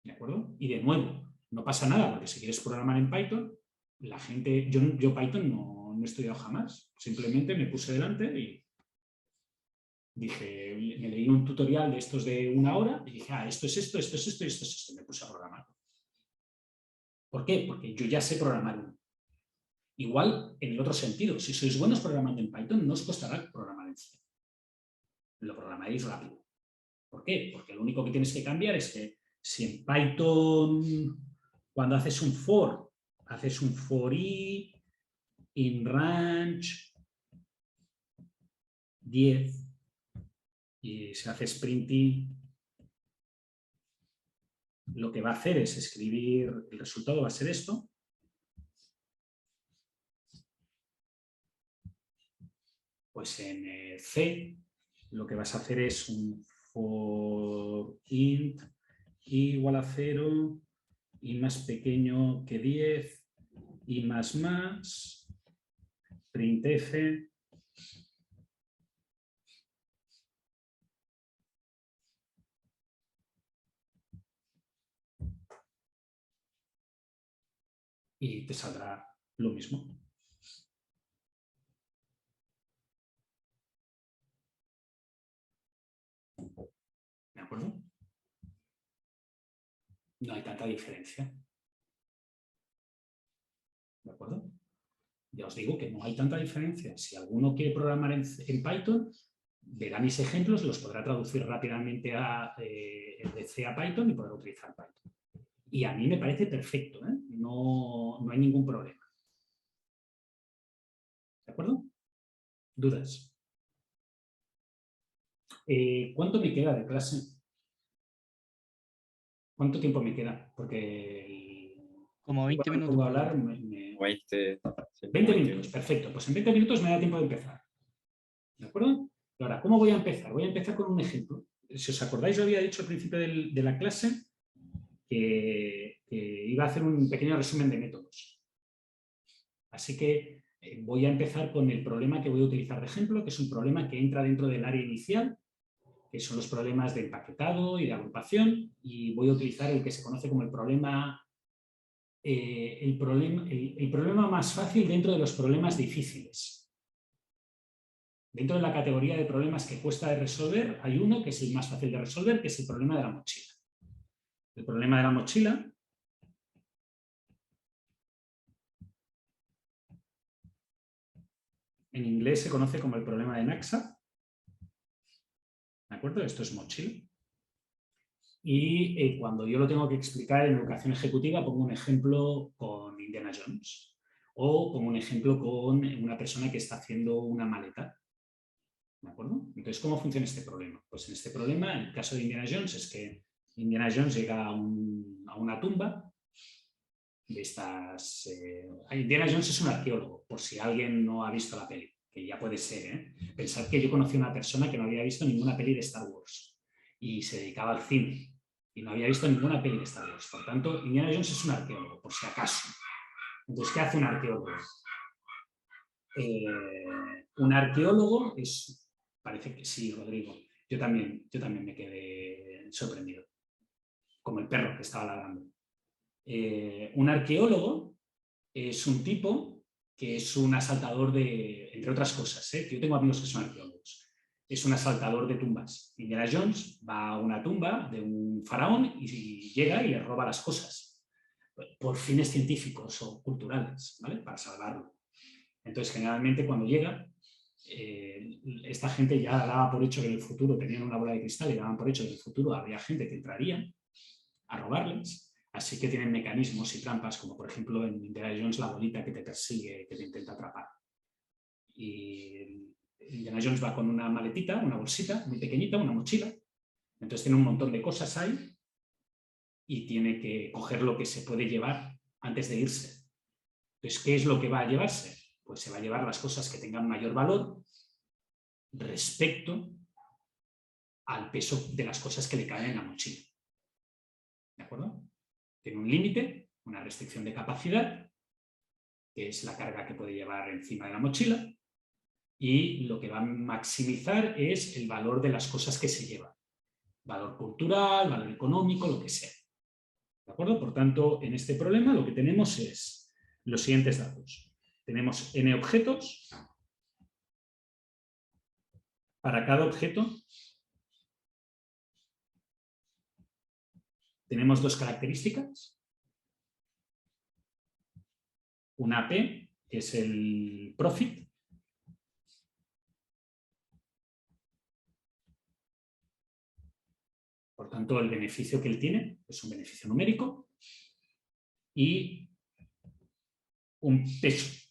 ¿De acuerdo? Y de nuevo, no pasa nada, porque si quieres programar en Python, La gente, yo Python no he estudiado jamás, simplemente me puse delante y dije, me leí un tutorial de estos de 1 hora y dije, esto es esto, esto es esto y esto es esto. Me puse a programar. ¿Por qué? Porque yo ya sé programar. Igual, en el otro sentido, si sois buenos programando en Python, no os costará programar en C. Lo programaréis rápido. ¿Por qué? Porque lo único que tienes que cambiar es que si en Python, cuando haces un for i in range 10 y se hace sprint i, lo que va a hacer es escribir, el resultado va a ser esto. Pues en C lo que vas a hacer es un for int i igual a 0, i más pequeño que 10, i más, printf, y te saldrá lo mismo. ¿De acuerdo? No hay tanta diferencia. ¿De acuerdo? Ya os digo que no hay tanta diferencia. Si alguno quiere programar en Python, verá mis ejemplos, los podrá traducir rápidamente de C a Python y podrá utilizar Python. Y a mí me parece perfecto, ¿eh? No hay ningún problema. ¿De acuerdo? ¿Dudas? ¿Cuánto me queda de clase? ¿Cuánto tiempo me queda? Porque Como 20 cuando me minutos. pongo a hablar, 20 minutos, perfecto. Pues en 20 minutos me da tiempo de empezar. ¿De acuerdo? Y ahora, ¿cómo voy a empezar? Voy a empezar con un ejemplo. Si os acordáis, yo había dicho al principio de la clase que iba a hacer un pequeño resumen de métodos. Así que voy a empezar con el problema que voy a utilizar de ejemplo, que es un problema que entra dentro del área inicial, que son los problemas de empaquetado y de agrupación, y voy a utilizar el que se conoce como el problema más fácil dentro de los problemas difíciles. Dentro de la categoría de problemas que cuesta de resolver, hay uno que es el más fácil de resolver, que es el problema de la mochila. El problema de la mochila en inglés se conoce como el problema de Naxa. ¿De acuerdo? Esto es mochila. Y cuando yo lo tengo que explicar en educación ejecutiva, pongo un ejemplo con Indiana Jones o pongo un ejemplo con una persona que está haciendo una maleta. ¿De acuerdo? Entonces, ¿cómo funciona este problema? Pues en este problema, en el caso de Indiana Jones, es que Indiana Jones llega a una tumba de estas... Indiana Jones es un arqueólogo, por si alguien no ha visto la peli, que ya puede ser, ¿eh? Pensad que yo conocí a una persona que no había visto ninguna peli de Star Wars y se dedicaba al cine y no había visto ninguna peli de Star Wars. Por tanto, Indiana Jones es un arqueólogo, por si acaso. Entonces, ¿qué hace un arqueólogo? Un arqueólogo es... Parece que sí, Rodrigo. Yo también me quedé sorprendido. Como el perro que estaba ladrando. Un arqueólogo es un tipo que es un asaltador de... Entre otras cosas, ¿eh? Yo tengo amigos que son arqueólogos. Es un asaltador de tumbas. Indiana Jones va a una tumba de un faraón y llega y le roba las cosas. Por fines científicos o culturales, ¿vale? Para salvarlo. Entonces, generalmente, cuando llega... esta gente ya daba por hecho que en el futuro tenían una bola de cristal y daban por hecho que en el futuro habría gente que entraría a robarles, así que tienen mecanismos y trampas como por ejemplo en Indiana Jones la bolita que te persigue, que te intenta atrapar. Y Indiana Jones va con una maletita, una bolsita muy pequeñita, una mochila, entonces tiene un montón de cosas ahí y tiene que coger lo que se puede llevar antes de irse. Entonces, ¿qué es lo que va a llevarse? Pues se va a llevar las cosas que tengan mayor valor respecto al peso de las cosas que le caen en la mochila. ¿De acuerdo? Tiene un límite, una restricción de capacidad, que es la carga que puede llevar encima de la mochila, y lo que va a maximizar es el valor de las cosas que se llevan. Valor cultural, valor económico, lo que sea. ¿De acuerdo? Por tanto, en este problema lo que tenemos es los siguientes datos. Tenemos n objetos. Para cada objeto tenemos dos características. Una P, que es el profit. Por tanto, el beneficio que él tiene es un beneficio numérico. Y un peso.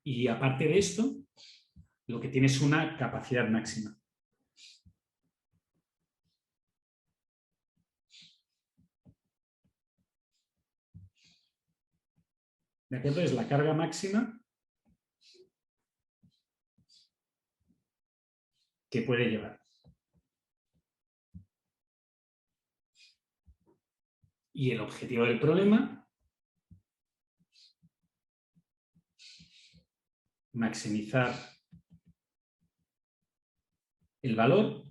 Y aparte de esto, lo que tiene es una capacidad máxima. ¿De acuerdo? Es la carga máxima que puede llevar. Y el objetivo del problema, maximizar el valor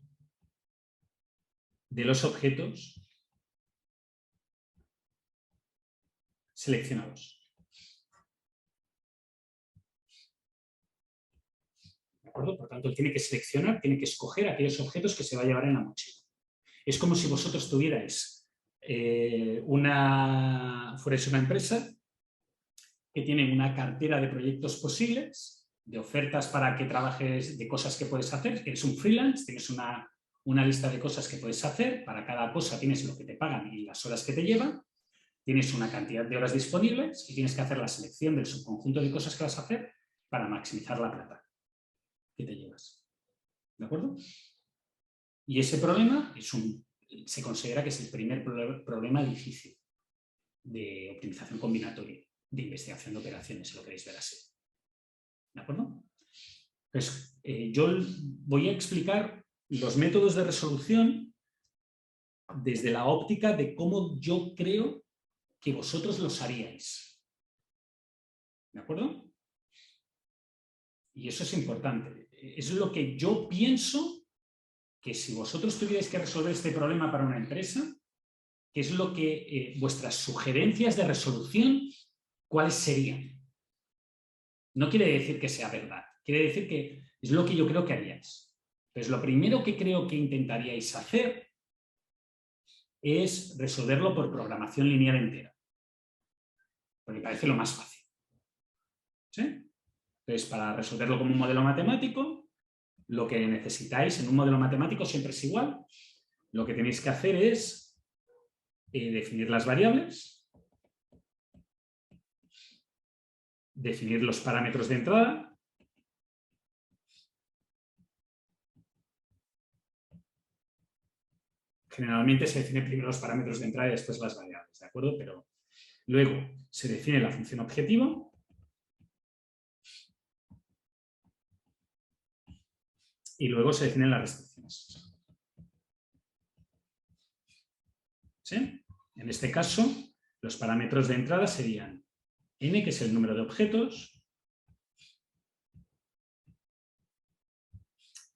de los objetos seleccionados. ¿De acuerdo? Por tanto, él tiene que seleccionar, tiene que escoger aquellos objetos que se va a llevar en la mochila. Es como si vosotros tuvierais fuerais una empresa que tiene una cartera de proyectos posibles, de ofertas para que trabajes, de cosas que puedes hacer. Eres un freelance, tienes una lista de cosas que puedes hacer, para cada cosa tienes lo que te pagan y las horas que te llevan, tienes una cantidad de horas disponibles y tienes que hacer la selección del subconjunto de cosas que vas a hacer para maximizar la plata que te llevas. ¿De acuerdo? Y ese problema se considera que es el primer problema difícil de optimización combinatoria, de investigación de operaciones, si lo queréis ver así. ¿De acuerdo? Pues yo voy a explicar los métodos de resolución desde la óptica de cómo yo creo que vosotros los haríais. ¿De acuerdo? Y eso es importante. Es lo que yo pienso que si vosotros tuvierais que resolver este problema para una empresa, ¿qué es lo que vuestras sugerencias de resolución, cuáles serían? No quiere decir que sea verdad, quiere decir que es lo que yo creo que haríais. Entonces, lo primero que creo que intentaríais hacer es resolverlo por programación lineal entera, porque parece lo más fácil. ¿Sí? Entonces, para resolverlo como un modelo matemático, lo que necesitáis en un modelo matemático siempre es igual. Lo que tenéis que hacer es definir las variables, definir los parámetros de entrada, generalmente se definen primero los parámetros de entrada y después las variables, ¿de acuerdo? Pero luego se define la función objetivo y luego se definen las restricciones. ¿Sí? En este caso, los parámetros de entrada serían n, que es el número de objetos,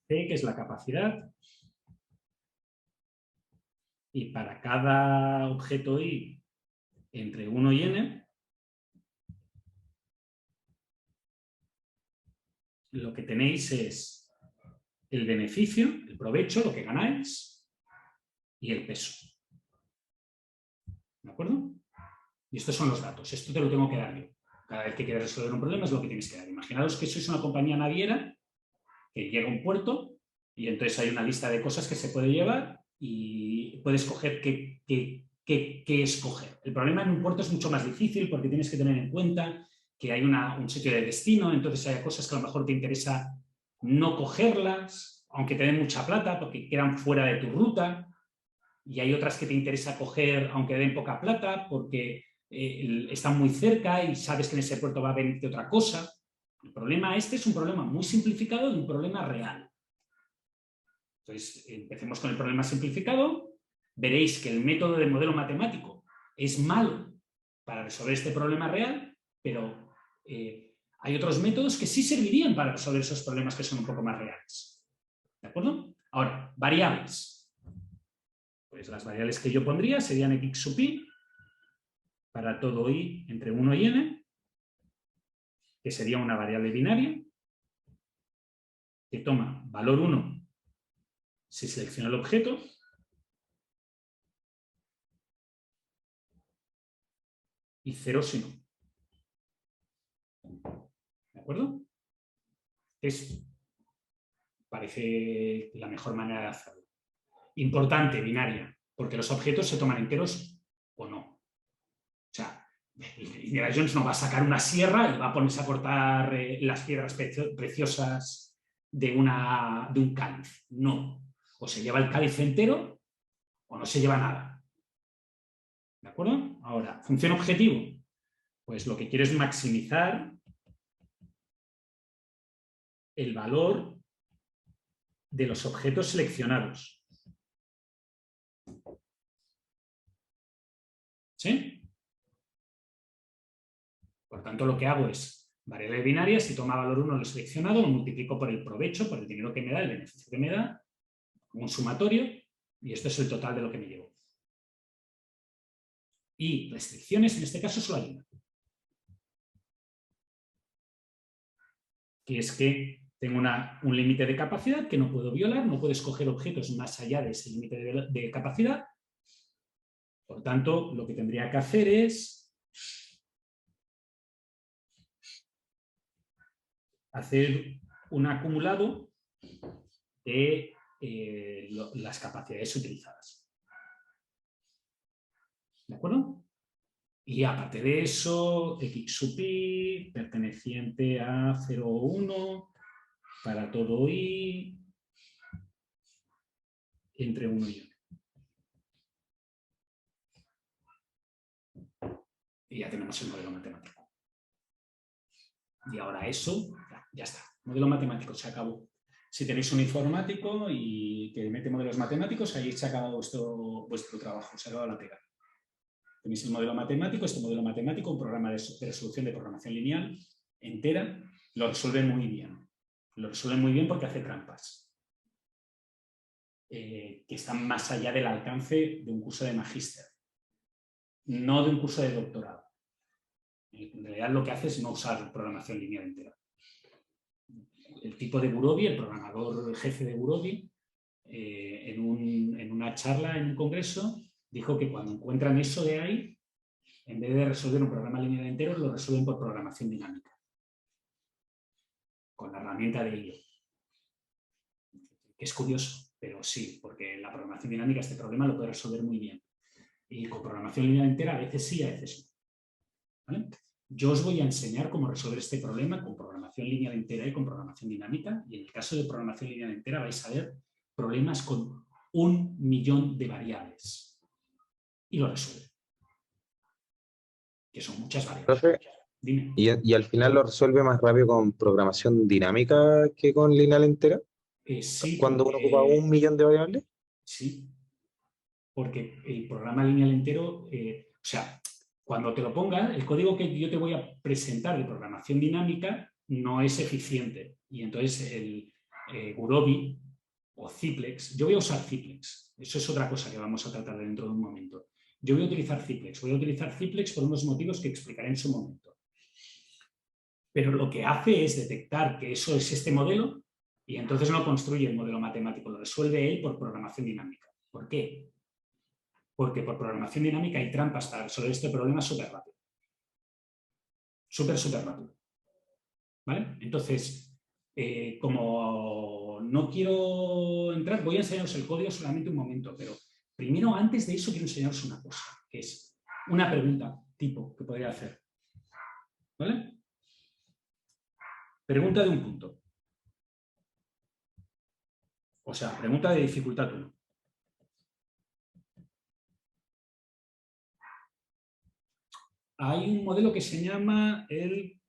c, que es la capacidad, y para cada objeto i entre 1 y n, lo que tenéis es el beneficio, el provecho, lo que ganáis, y el peso. ¿De acuerdo? Y estos son los datos. Esto te lo tengo que dar yo. Cada vez que quieres resolver un problema es lo que tienes que dar. Imaginaos que sois una compañía naviera que llega a un puerto y entonces hay una lista de cosas que se puede llevar y puedes escoger qué escoger. El problema en un puerto es mucho más difícil porque tienes que tener en cuenta que hay un sitio de destino, entonces hay cosas que a lo mejor te interesa no cogerlas, aunque te den mucha plata porque quedan fuera de tu ruta, y hay otras que te interesa coger aunque den poca plata porque están muy cerca y sabes que en ese puerto va a venirte otra cosa. El problema este es un problema muy simplificado de un problema real. Entonces, empecemos con el problema simplificado. Veréis que el método del modelo matemático es malo para resolver este problema real, pero hay otros métodos que sí servirían para resolver esos problemas que son un poco más reales. ¿De acuerdo? Ahora, variables. Pues las variables que yo pondría serían x sub i para todo i entre 1 y n, que sería una variable binaria, que toma valor 1 si selecciono el objeto, y 0 si no. ¿De acuerdo? Parece la mejor manera de hacerlo. Importante, binaria, porque los objetos se toman enteros o no. O sea, Indiana Jones no va a sacar una sierra y va a ponerse a cortar las piedras preciosas de un cáliz. No. O se lleva el cáliz entero o no se lleva nada. ¿De acuerdo? Ahora, función objetivo. Pues lo que quiero es maximizar el valor de los objetos seleccionados. ¿Sí? Por tanto, lo que hago es variable binaria, si toma valor 1 lo seleccionado, lo multiplico por el provecho, por el dinero que me da, el beneficio que me da, un sumatorio, y esto es el total de lo que me llevo. Y restricciones, en este caso, solo hay una. Que es que tengo un límite de capacidad que no puedo violar, no puedo escoger objetos más allá de ese límite de capacidad. Por tanto, lo que tendría que hacer es hacer un acumulado de las capacidades utilizadas. ¿De acuerdo? Y aparte de eso, x sub i perteneciente a 0 o 1 para todo i entre 1 y 1. Y ya tenemos el modelo matemático. Y ahora eso, ya está. Modelo matemático se acabó. Si tenéis un informático y que mete modelos matemáticos, ahí se ha acabado vuestro trabajo, se ha acabado la pega. Tenéis el modelo matemático, este modelo matemático, un programa de resolución de programación lineal entera, lo resuelve muy bien. Lo resuelve muy bien porque hace trampas. Que están más allá del alcance de un curso de magíster, no de un curso de doctorado. En realidad lo que hace es no usar programación lineal entera. El tipo de Burodi, el programador jefe de Burodi, en una charla en un congreso, dijo que cuando encuentran eso de ahí, en vez de resolver un programa lineal entero, lo resuelven por programación dinámica, con la herramienta de ello. Que es curioso, pero sí, porque la programación dinámica este problema lo puede resolver muy bien. Y con programación lineal entera a veces sí, a veces no. ¿Vale? Yo os voy a enseñar cómo resolver este problema con programación lineal entera y con programación dinámica. Y en el caso de programación lineal entera vais a ver problemas con 1 millón de variables. Y lo resuelve. Que son muchas variables. Profe, Dime. ¿y al final lo resuelve más rápido con programación dinámica que con lineal entera? Sí, Cuando uno ocupa 1 millón de variables. Sí, porque el programa lineal entero, o sea, cuando te lo pongas, el código que yo te voy a presentar de programación dinámica no es eficiente. Y entonces el Gurobi o Ciplex, yo voy a usar Ciplex, eso es otra cosa que vamos a tratar dentro de un momento. Yo voy a utilizar Ciplex por unos motivos que explicaré en su momento. Pero lo que hace es detectar que eso es este modelo y entonces no construye el modelo matemático, lo resuelve él por programación dinámica. ¿Por qué? Porque por programación dinámica hay trampas para resolver este problema súper rápido. Súper rápido. ¿Vale? Entonces, como no quiero entrar, voy a enseñaros el código solamente un momento, pero primero, antes de eso, quiero enseñaros una cosa, que es una pregunta tipo que podría hacer. ¿Vale? Pregunta de un punto. O sea, pregunta de dificultad 1. Hay un modelo que se llama el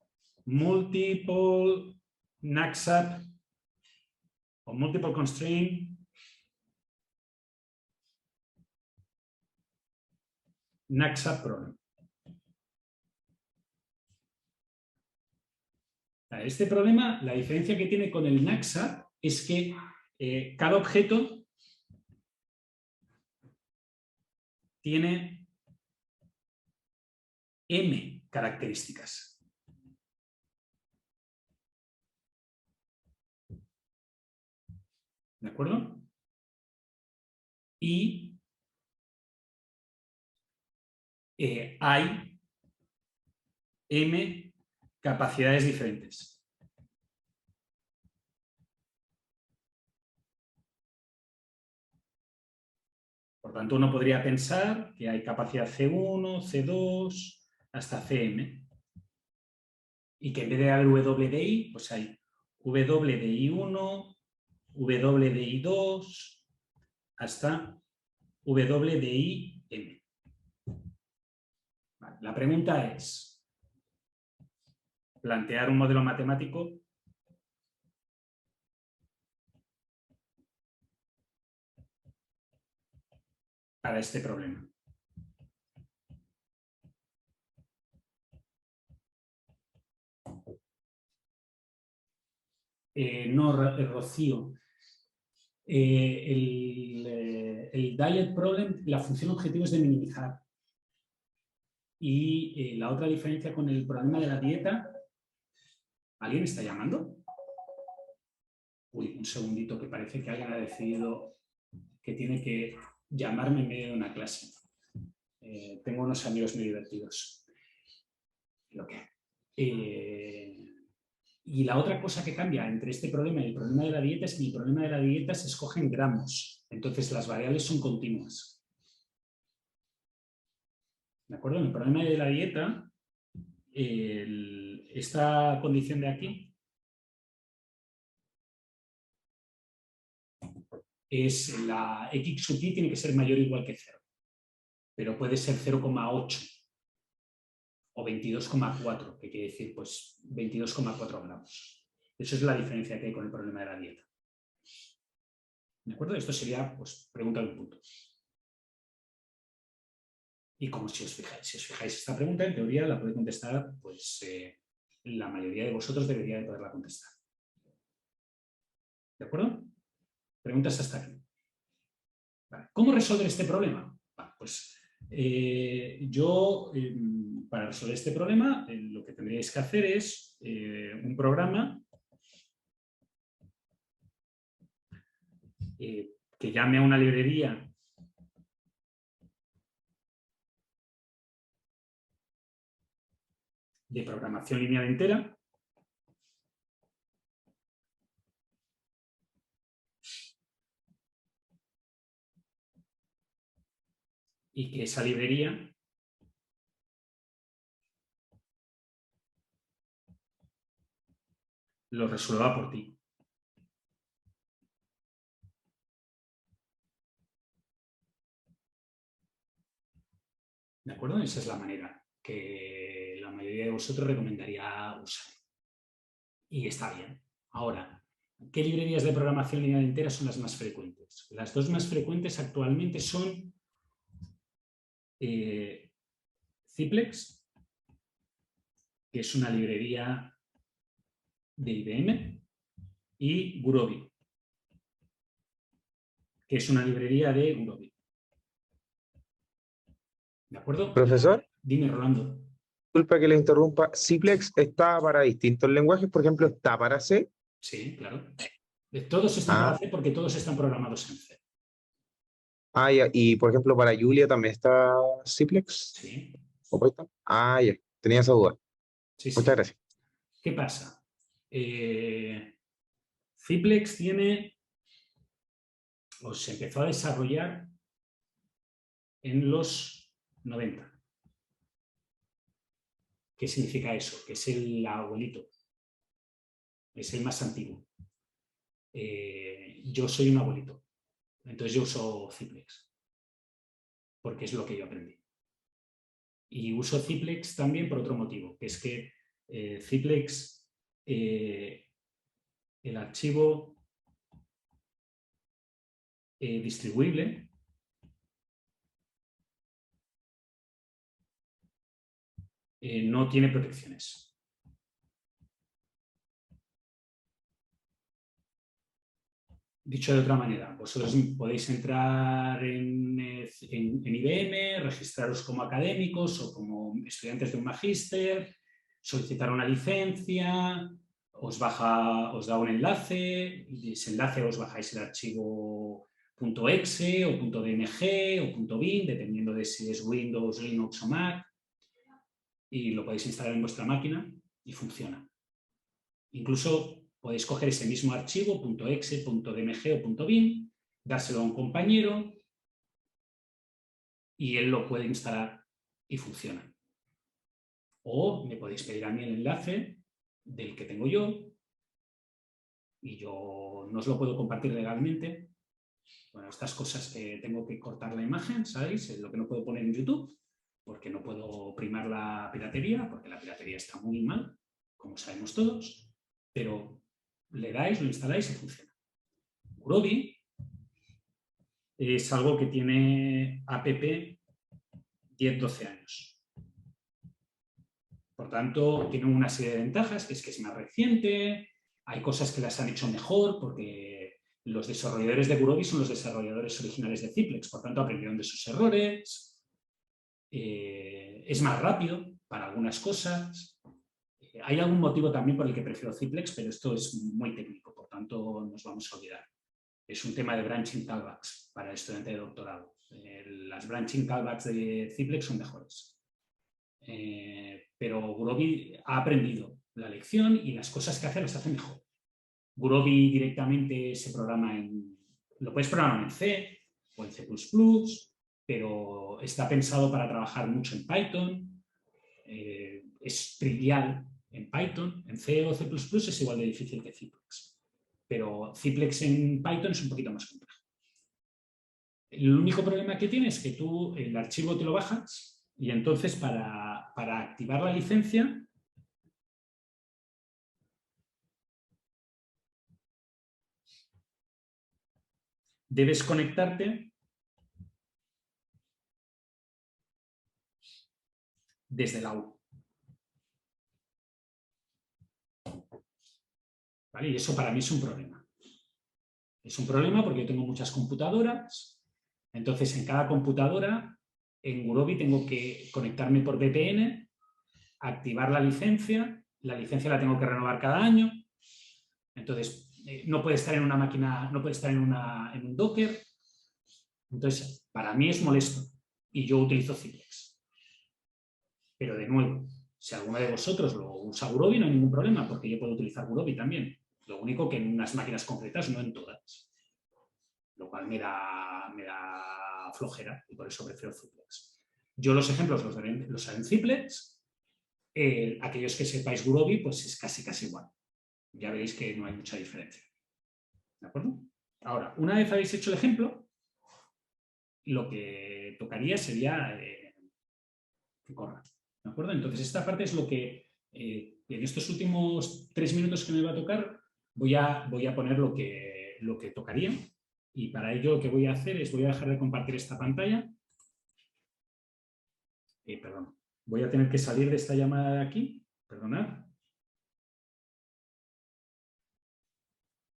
Multiple Naxat o Multiple Constraint Naxat Problem. Este problema, la diferencia que tiene con el Naxat es que Cada objeto tiene m características. ¿De acuerdo? Y hay m capacidades diferentes. Por tanto, uno podría pensar que hay capacidad C1, C2, hasta Cm. Y que en vez de haber WDI, pues hay WDI1, WDI2, hasta WDIM. Vale, la pregunta es, plantear un modelo matemático para este problema. No, Rocío. El diet problem, la función objetivo es de minimizar. Y la otra diferencia con el problema de la dieta... ¿Alguien está llamando? Uy, un segundito, que parece que alguien ha decidido que tiene que llamarme en medio de una clase. Tengo unos amigos muy divertidos. Y la otra cosa que cambia entre este problema y el problema de la dieta es que en el problema de la dieta se escogen gramos. Entonces las variables son continuas. ¿De acuerdo? En el problema de la dieta, esta condición de aquí es la x sub i tiene que ser mayor o igual que 0. Pero puede ser 0,8 o 22,4, que quiere decir pues 22,4 gramos. Eso es la diferencia que hay con el problema de la dieta. ¿De acuerdo? Esto sería, pues, pregunta de un punto. Y como si os fijáis esta pregunta, en teoría la puede contestar, pues, la mayoría de vosotros debería de poderla contestar. ¿De acuerdo? Preguntas hasta aquí. Vale. ¿Cómo resolver este problema? Vale, pues para resolver este problema, lo que tendríais que hacer es un programa que llame a una librería de programación lineal entera y que esa librería lo resuelva por ti. ¿De acuerdo? Esa es la manera que la mayoría de vosotros recomendaría usar. Y está bien. Ahora, ¿qué librerías de programación lineal entera son las más frecuentes? Las dos más frecuentes actualmente son Ciplex, que es una librería de IBM, y Gurobi, que es una librería de Gurobi. ¿De acuerdo? Profesor, Dime, Rolando. disculpa que le interrumpa. Ciplex está para distintos lenguajes, por ejemplo, está para C. Sí, claro. Todos están para Ah, C porque todos están programados en C. ya. Y por ejemplo, para Julia también está Ciplex. Sí, ¿O Python? Ya. Tenía esa duda. sí, Muchas sí. gracias. ¿Qué pasa? Ciplex tiene, o se empezó a desarrollar en los 90. ¿Qué significa eso? Que es el abuelito. Es el más antiguo. Yo soy un abuelito. Entonces yo uso Ciplex. Porque es lo que yo aprendí. Y uso Ciplex también por otro motivo, que es que Ciplex, el archivo distribuible, no tiene protecciones. Dicho de otra manera, vosotros podéis entrar en IBM, registraros como académicos o como estudiantes de un magíster, solicitar una licencia, os da un enlace, y ese enlace os bajáis el archivo .exe o .dmg o .bin, dependiendo de si es Windows, Linux o Mac, y lo podéis instalar en vuestra máquina y funciona. Incluso podéis coger ese mismo archivo, .exe, .dmg o .bin, dárselo a un compañero y él lo puede instalar y funciona. O me podéis pedir a mí el enlace del que tengo yo y yo no os lo puedo compartir legalmente. Bueno, estas cosas que tengo que cortar la imagen, ¿sabéis? Es lo que no puedo poner en YouTube porque no puedo primar la piratería, porque la piratería está muy mal, como sabemos todos, pero le dais, lo instaláis y funciona. Gurobi es algo que tiene app 10-12 años. Por tanto, tiene una serie de ventajas, que es más reciente, hay cosas que las han hecho mejor, porque los desarrolladores de Gurobi son los desarrolladores originales de Ciplex, por tanto aprendieron de sus errores, es más rápido para algunas cosas. Hay algún motivo también por el que prefiero Ciplex, pero esto es muy técnico, por tanto nos vamos a olvidar. Es un tema de branching callbacks para el estudiante de doctorado. Las branching callbacks de Ciplex son mejores. Pero Gurobi ha aprendido la lección y las cosas que hace las hace mejor. Gurobi directamente se programa lo puedes programar en C o en C++, pero está pensado para trabajar mucho en Python. Es trivial en Python, en C o C++ es igual de difícil que Ciplex. Pero Ciplex en Python es un poquito más complejo. El único problema que tienes es que tú el archivo te lo bajas y entonces para activar la licencia debes conectarte desde la U. ¿Vale? Y eso para mí es un problema. Es un problema porque yo tengo muchas computadoras, entonces en cada computadora, en Gurobi tengo que conectarme por VPN, activar la licencia la tengo que renovar cada año, entonces no puede estar en una máquina, no puede estar en un Docker, entonces para mí es molesto y yo utilizo Ciplex. Pero de nuevo, si alguno de vosotros lo usa Gurobi no hay ningún problema porque yo puedo utilizar Gurobi también. Lo único que en unas máquinas concretas, no en todas. Lo cual me da flojera y por eso prefiero Ciplex. Yo los ejemplos los haré en Ciplex. Aquellos que sepáis Gurobi, pues es casi igual. Ya veréis que no hay mucha diferencia. ¿De acuerdo? Ahora, una vez habéis hecho el ejemplo, lo que tocaría sería que corra. ¿De acuerdo? Entonces, esta parte es lo que en estos últimos 3 minutos que me va a tocar voy a poner lo que tocaría. Y para ello lo que voy a hacer es voy a dejar de compartir esta pantalla. Perdón. Voy a tener que salir de esta llamada de aquí. Perdonad.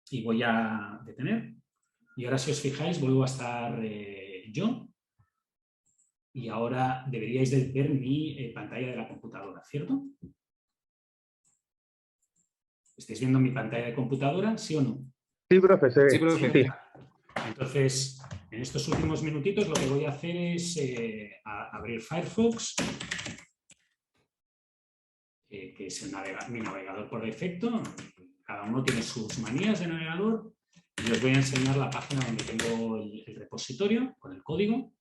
Y voy a detener. Y ahora si os fijáis vuelvo a estar yo. Y ahora deberíais de ver mi pantalla de la computadora, ¿cierto? ¿Estáis viendo mi pantalla de computadora, sí o no? Sí, profe, se ve. Sí, profe. Sí. Entonces, en estos últimos minutitos lo que voy a hacer es abrir Firefox, que es mi navegador por defecto. Cada uno tiene sus manías de navegador. Y os voy a enseñar la página donde tengo el repositorio con el código.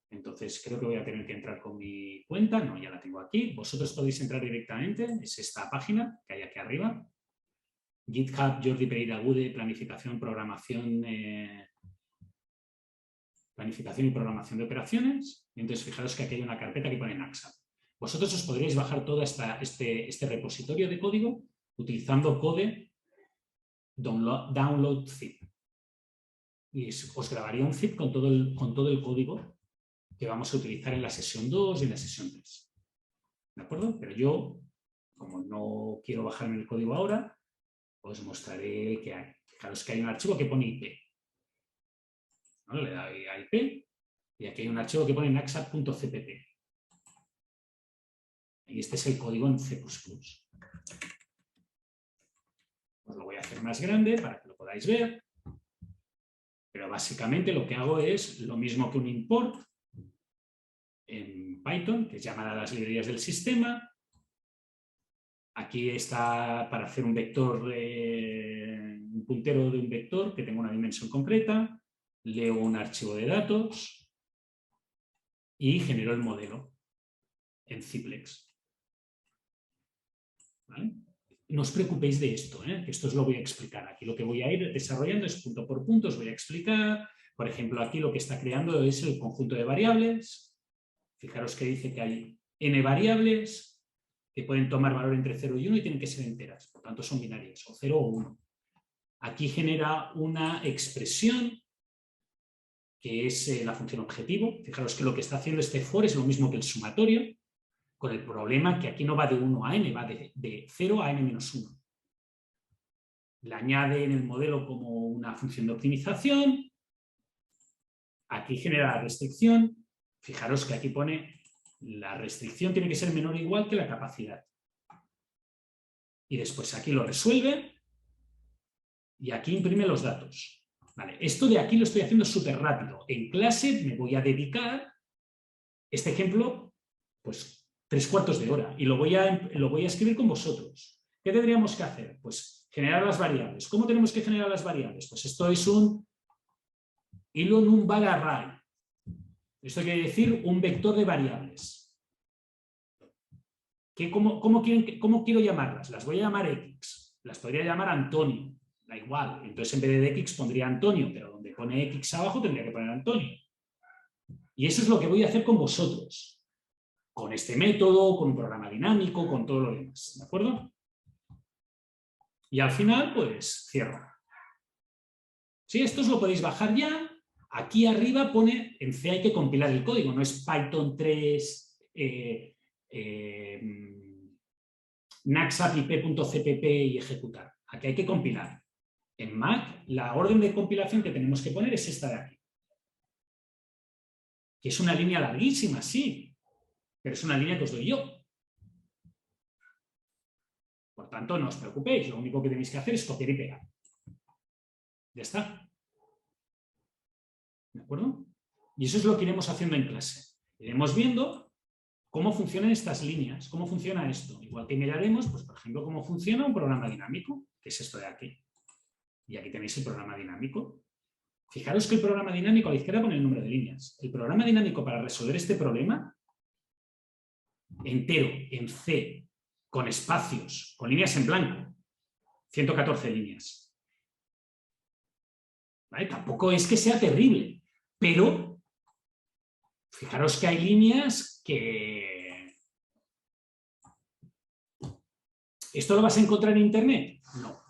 Entonces, creo que voy a tener que entrar con mi cuenta. No, ya la tengo aquí. Vosotros podéis entrar directamente. Es esta página que hay aquí arriba. GitHub, Jordi Pereira Gude, planificación y programación de operaciones. Y entonces, fijaros que aquí hay una carpeta que pone Naxa. Vosotros os podréis bajar todo este repositorio de código utilizando code download zip. Y os grabaría un zip con todo el código que vamos a utilizar en la sesión 2 y en la sesión 3. ¿De acuerdo? Pero yo, como no quiero bajarme el código ahora, os mostraré que Fijaros que hay un archivo que pone IP. ¿No? Le doy a IP y aquí hay un archivo que pone naxat.cpp. Y este es el código en C++. Os lo voy a hacer más grande para que lo podáis ver. Pero básicamente lo que hago es lo mismo que un import en Python, que es llamar a las librerías del sistema. Aquí está para hacer un vector, un puntero de un vector que tenga una dimensión concreta. Leo un archivo de datos y genero el modelo en Cplex. ¿Vale? No os preocupéis de esto, que esto os lo voy a explicar. Aquí lo que voy a ir desarrollando es punto por punto, os voy a explicar. Por ejemplo, aquí lo que está creando es el conjunto de variables. Fijaros que dice que hay n variables que pueden tomar valor entre 0 y 1 y tienen que ser enteras. Por tanto, son binarias, o 0 o 1. Aquí genera una expresión que es la función objetivo. Fijaros que lo que está haciendo este for es lo mismo que el sumatorio, con el problema que aquí no va de 1 a n, va de 0 a n-1. Le añade en el modelo como una función de optimización. Aquí genera la restricción. Fijaros que aquí pone la restricción tiene que ser menor o igual que la capacidad. Y después aquí lo resuelve y aquí imprime los datos. Vale, esto de aquí lo estoy haciendo súper rápido. En clase me voy a dedicar, este ejemplo, pues 3/4 de hora y lo voy a escribir con vosotros. ¿Qué tendríamos que hacer? Pues generar las variables. ¿Cómo tenemos que generar las variables? Pues esto es un hilo number array. Esto quiere decir un vector de variables. ¿Cómo quiero llamarlas? Las voy a llamar X. Las podría llamar Antonio. Da igual. Entonces en vez de X pondría Antonio, pero donde pone X abajo tendría que poner Antonio. Y eso es lo que voy a hacer con vosotros. Con este método, con un programa dinámico, con todo lo demás. ¿De acuerdo? Y al final, pues, cierro. Sí, esto os lo podéis bajar ya. Aquí arriba pone, en C hay que compilar el código, no es Python 3, naxat.ip.cpp y ejecutar. Aquí hay que compilar. En Mac, la orden de compilación que tenemos que poner es esta de aquí. Que es una línea larguísima, sí, pero es una línea que os doy yo. Por tanto, no os preocupéis, lo único que tenéis que hacer es copiar y pegar. Ya está. ¿De acuerdo? Y eso es lo que iremos haciendo en clase. Iremos viendo cómo funcionan estas líneas, cómo funciona esto. Igual que miraremos, pues, por ejemplo, cómo funciona un programa dinámico, que es esto de aquí. Y aquí tenéis el programa dinámico. Fijaros que el programa dinámico a la izquierda pone el número de líneas. El programa dinámico para resolver este problema entero, en C, con espacios, con líneas en blanco, 114 líneas. ¿Vale? Tampoco es que sea terrible, pero fijaros que hay líneas que... ¿Esto lo vas a encontrar en Internet? No.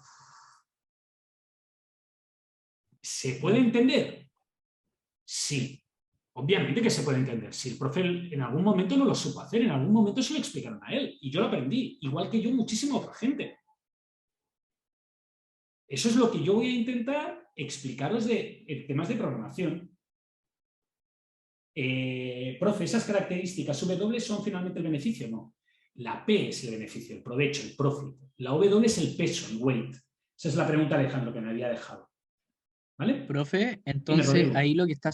¿Se puede entender? Sí. Obviamente que se puede entender. Si el profe en algún momento no lo supo hacer, en algún momento se lo explicaron a él. Y yo lo aprendí, igual que yo, muchísima otra gente. Eso es lo que yo voy a intentar explicaros de temas de programación. Profe, esas características W son finalmente el beneficio. No. La P es el beneficio, el provecho, el profit. La W es el peso, el weight. Esa es la pregunta, Alejandro, que me había dejado. ¿Vale? Profe, entonces ahí lo que está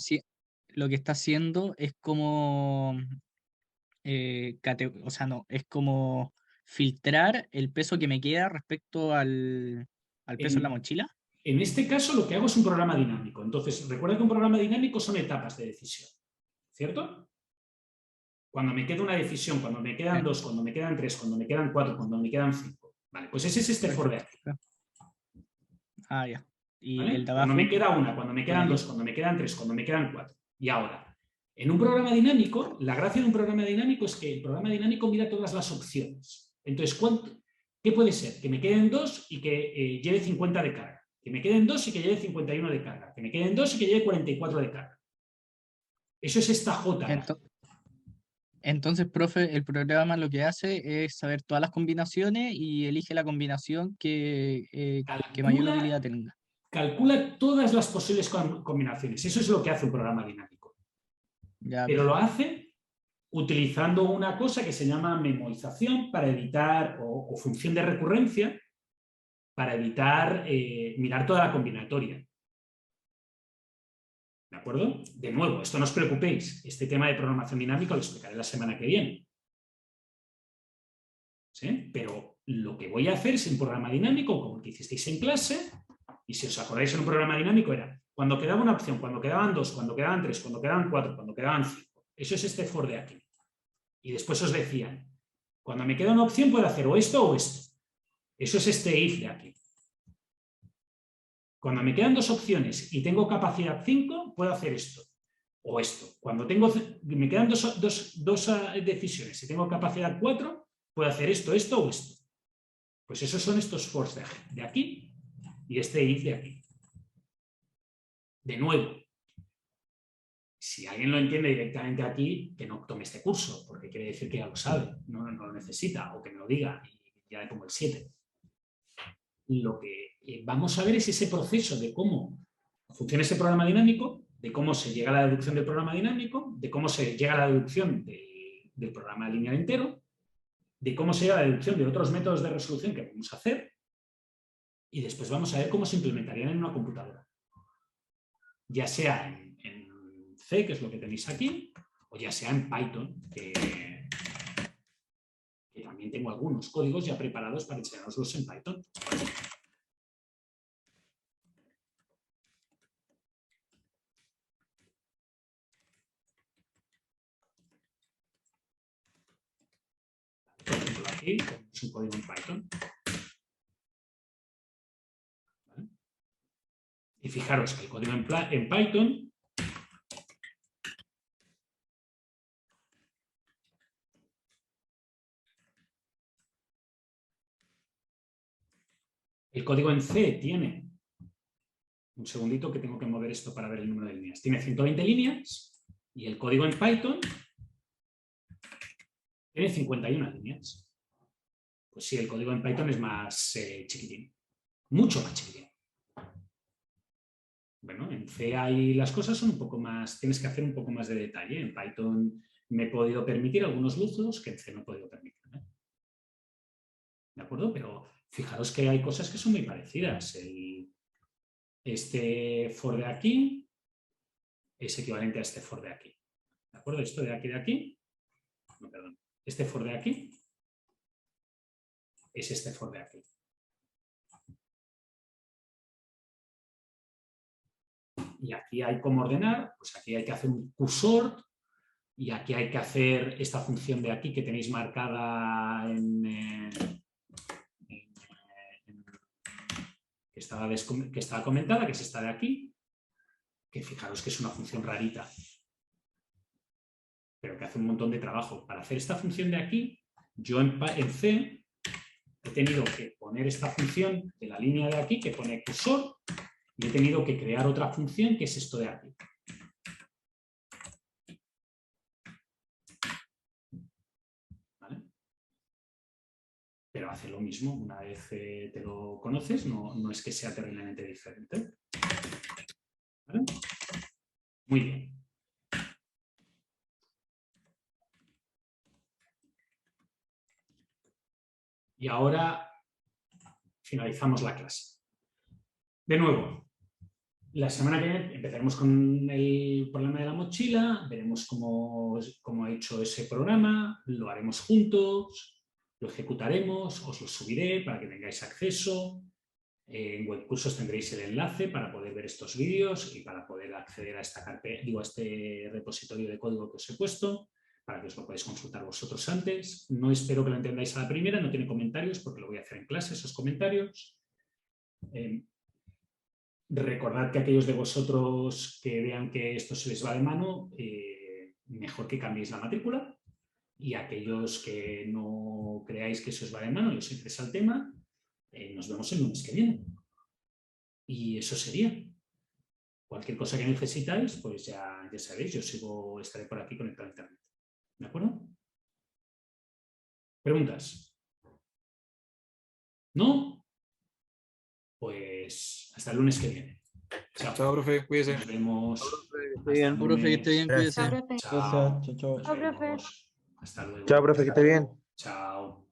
haciendo es como, o sea, no, es como filtrar el peso que me queda respecto al peso en la mochila. En este caso lo que hago es un programa dinámico. Entonces, recuerda que un programa dinámico son etapas de decisión, ¿cierto? Cuando me queda una decisión, cuando me quedan 2, cuando me quedan 3, cuando me quedan 4, cuando me quedan 5. Vale, pues ese es este for de aquí. Ah, ya. Y ¿Vale? el de abajo, cuando me queda 1, cuando me quedan 2, cuando me quedan 3, cuando me quedan 4. Y ahora, en un programa dinámico, la gracia de un programa dinámico es que el programa dinámico mira todas las opciones. Entonces, ¿qué puede ser? Que me queden 2 y que lleve 50 de carga. Que me queden 2 y que lleve 51 de carga. Que me queden 2 y que lleve 44 de carga. Eso es esta J. Entonces, profe, el programa lo que hace es saber todas las combinaciones y elige la combinación que mayor utilidad tenga. calcula todas las posibles combinaciones. Eso es lo que hace un programa dinámico. Ya, Pero lo hace utilizando una cosa que se llama memorización para evitar, o función de recurrencia, para evitar mirar toda la combinatoria. ¿De acuerdo? De nuevo, esto no os preocupéis. Este tema de programación dinámica lo explicaré la semana que viene. ¿Sí? Pero lo que voy a hacer es un programa dinámico, como el que hicisteis en clase, y si os acordáis en un programa dinámico era cuando quedaba una opción, cuando quedaban 2, cuando quedaban 3, cuando quedaban 4, cuando quedaban 5. Eso es este for de aquí. Y después os decían, cuando me queda una opción puedo hacer o esto o esto. Eso es este if de aquí. Cuando me quedan 2 opciones y tengo capacidad 5, puedo hacer esto o esto. Cuando me quedan dos decisiones y tengo capacidad 4, puedo hacer esto, esto o esto. Pues esos son estos fors de aquí y este if de aquí. De nuevo, si alguien lo entiende directamente aquí, que no tome este curso, porque quiere decir que ya lo sabe, no lo necesita, o que me lo diga y ya le pongo el 7. Lo que vamos a ver es ese proceso de cómo funciona ese programa dinámico, de cómo se llega a la deducción del programa dinámico, de cómo se llega a la deducción del programa lineal entero, de cómo se llega a la deducción de otros métodos de resolución que vamos a hacer, y después vamos a ver cómo se implementarían en una computadora. Ya sea en C, que es lo que tenéis aquí, o ya sea en Python, que también tengo algunos códigos ya preparados para enseñaroslos en Python. Por ejemplo, aquí tenemos un código en Python. ¿Vale? Y fijaros que el código en Python el código en C tiene, un segundito que tengo que mover esto para ver el número de líneas, tiene 120 líneas y el código en Python tiene 51 líneas. Pues sí, el código en Python es más chiquitín, mucho más chiquitín. Bueno, en C ahí las cosas son un poco más, tienes que hacer un poco más de detalle. En Python me he podido permitir algunos luzos que en C no he podido permitir. ¿De acuerdo? Pero fijaros que hay cosas que son muy parecidas. Este for de aquí es equivalente a este for de aquí. ¿De acuerdo? Esto de aquí, no, perdón. Este for de aquí es este for de aquí. Y aquí hay cómo ordenar, pues aquí hay que hacer un qsort y aquí hay que hacer esta función de aquí que tenéis marcada que estaba comentada, que es esta de aquí, que fijaros que es una función rarita, pero que hace un montón de trabajo. Para hacer esta función de aquí, yo en C he tenido que poner esta función de la línea de aquí que pone qsort y he tenido que crear otra función que es esto de aquí. ¿Vale? Pero hace lo mismo, una vez te lo conoces, no es que sea terriblemente diferente. ¿Vale? Muy bien. Y ahora finalizamos la clase. De nuevo, la semana que viene empezaremos con el problema de la mochila, veremos cómo he hecho ese programa, lo haremos juntos, lo ejecutaremos, os lo subiré para que tengáis acceso. En Webcursos tendréis el enlace para poder ver estos vídeos y para poder acceder a esta carpeta, a este repositorio de código que os he puesto, para que os lo podáis consultar vosotros antes. No espero que lo entendáis a la primera, no tiene comentarios porque lo voy a hacer en clase, esos comentarios. Recordad que aquellos de vosotros que vean que esto se les va de mano, mejor que cambiéis la matrícula, y aquellos que no creáis que eso os va de mano y os interesa el tema, nos vemos el lunes que viene. Y eso sería. Cualquier cosa que necesitáis, pues ya sabéis, yo estaré por aquí conectado a internet. ¿De acuerdo? ¿Preguntas? ¿No? pues hasta el lunes que viene. Chao. Chao, profe, cuídese. Nos vemos. esté bien. Hasta el Profe, que esté bien, lunes. cuídese. Chao, profe. Chao. Gracias, chao, chao. Nos Chao, profe. vemos. Hasta luego. Chao, profe, que esté bien. Chao.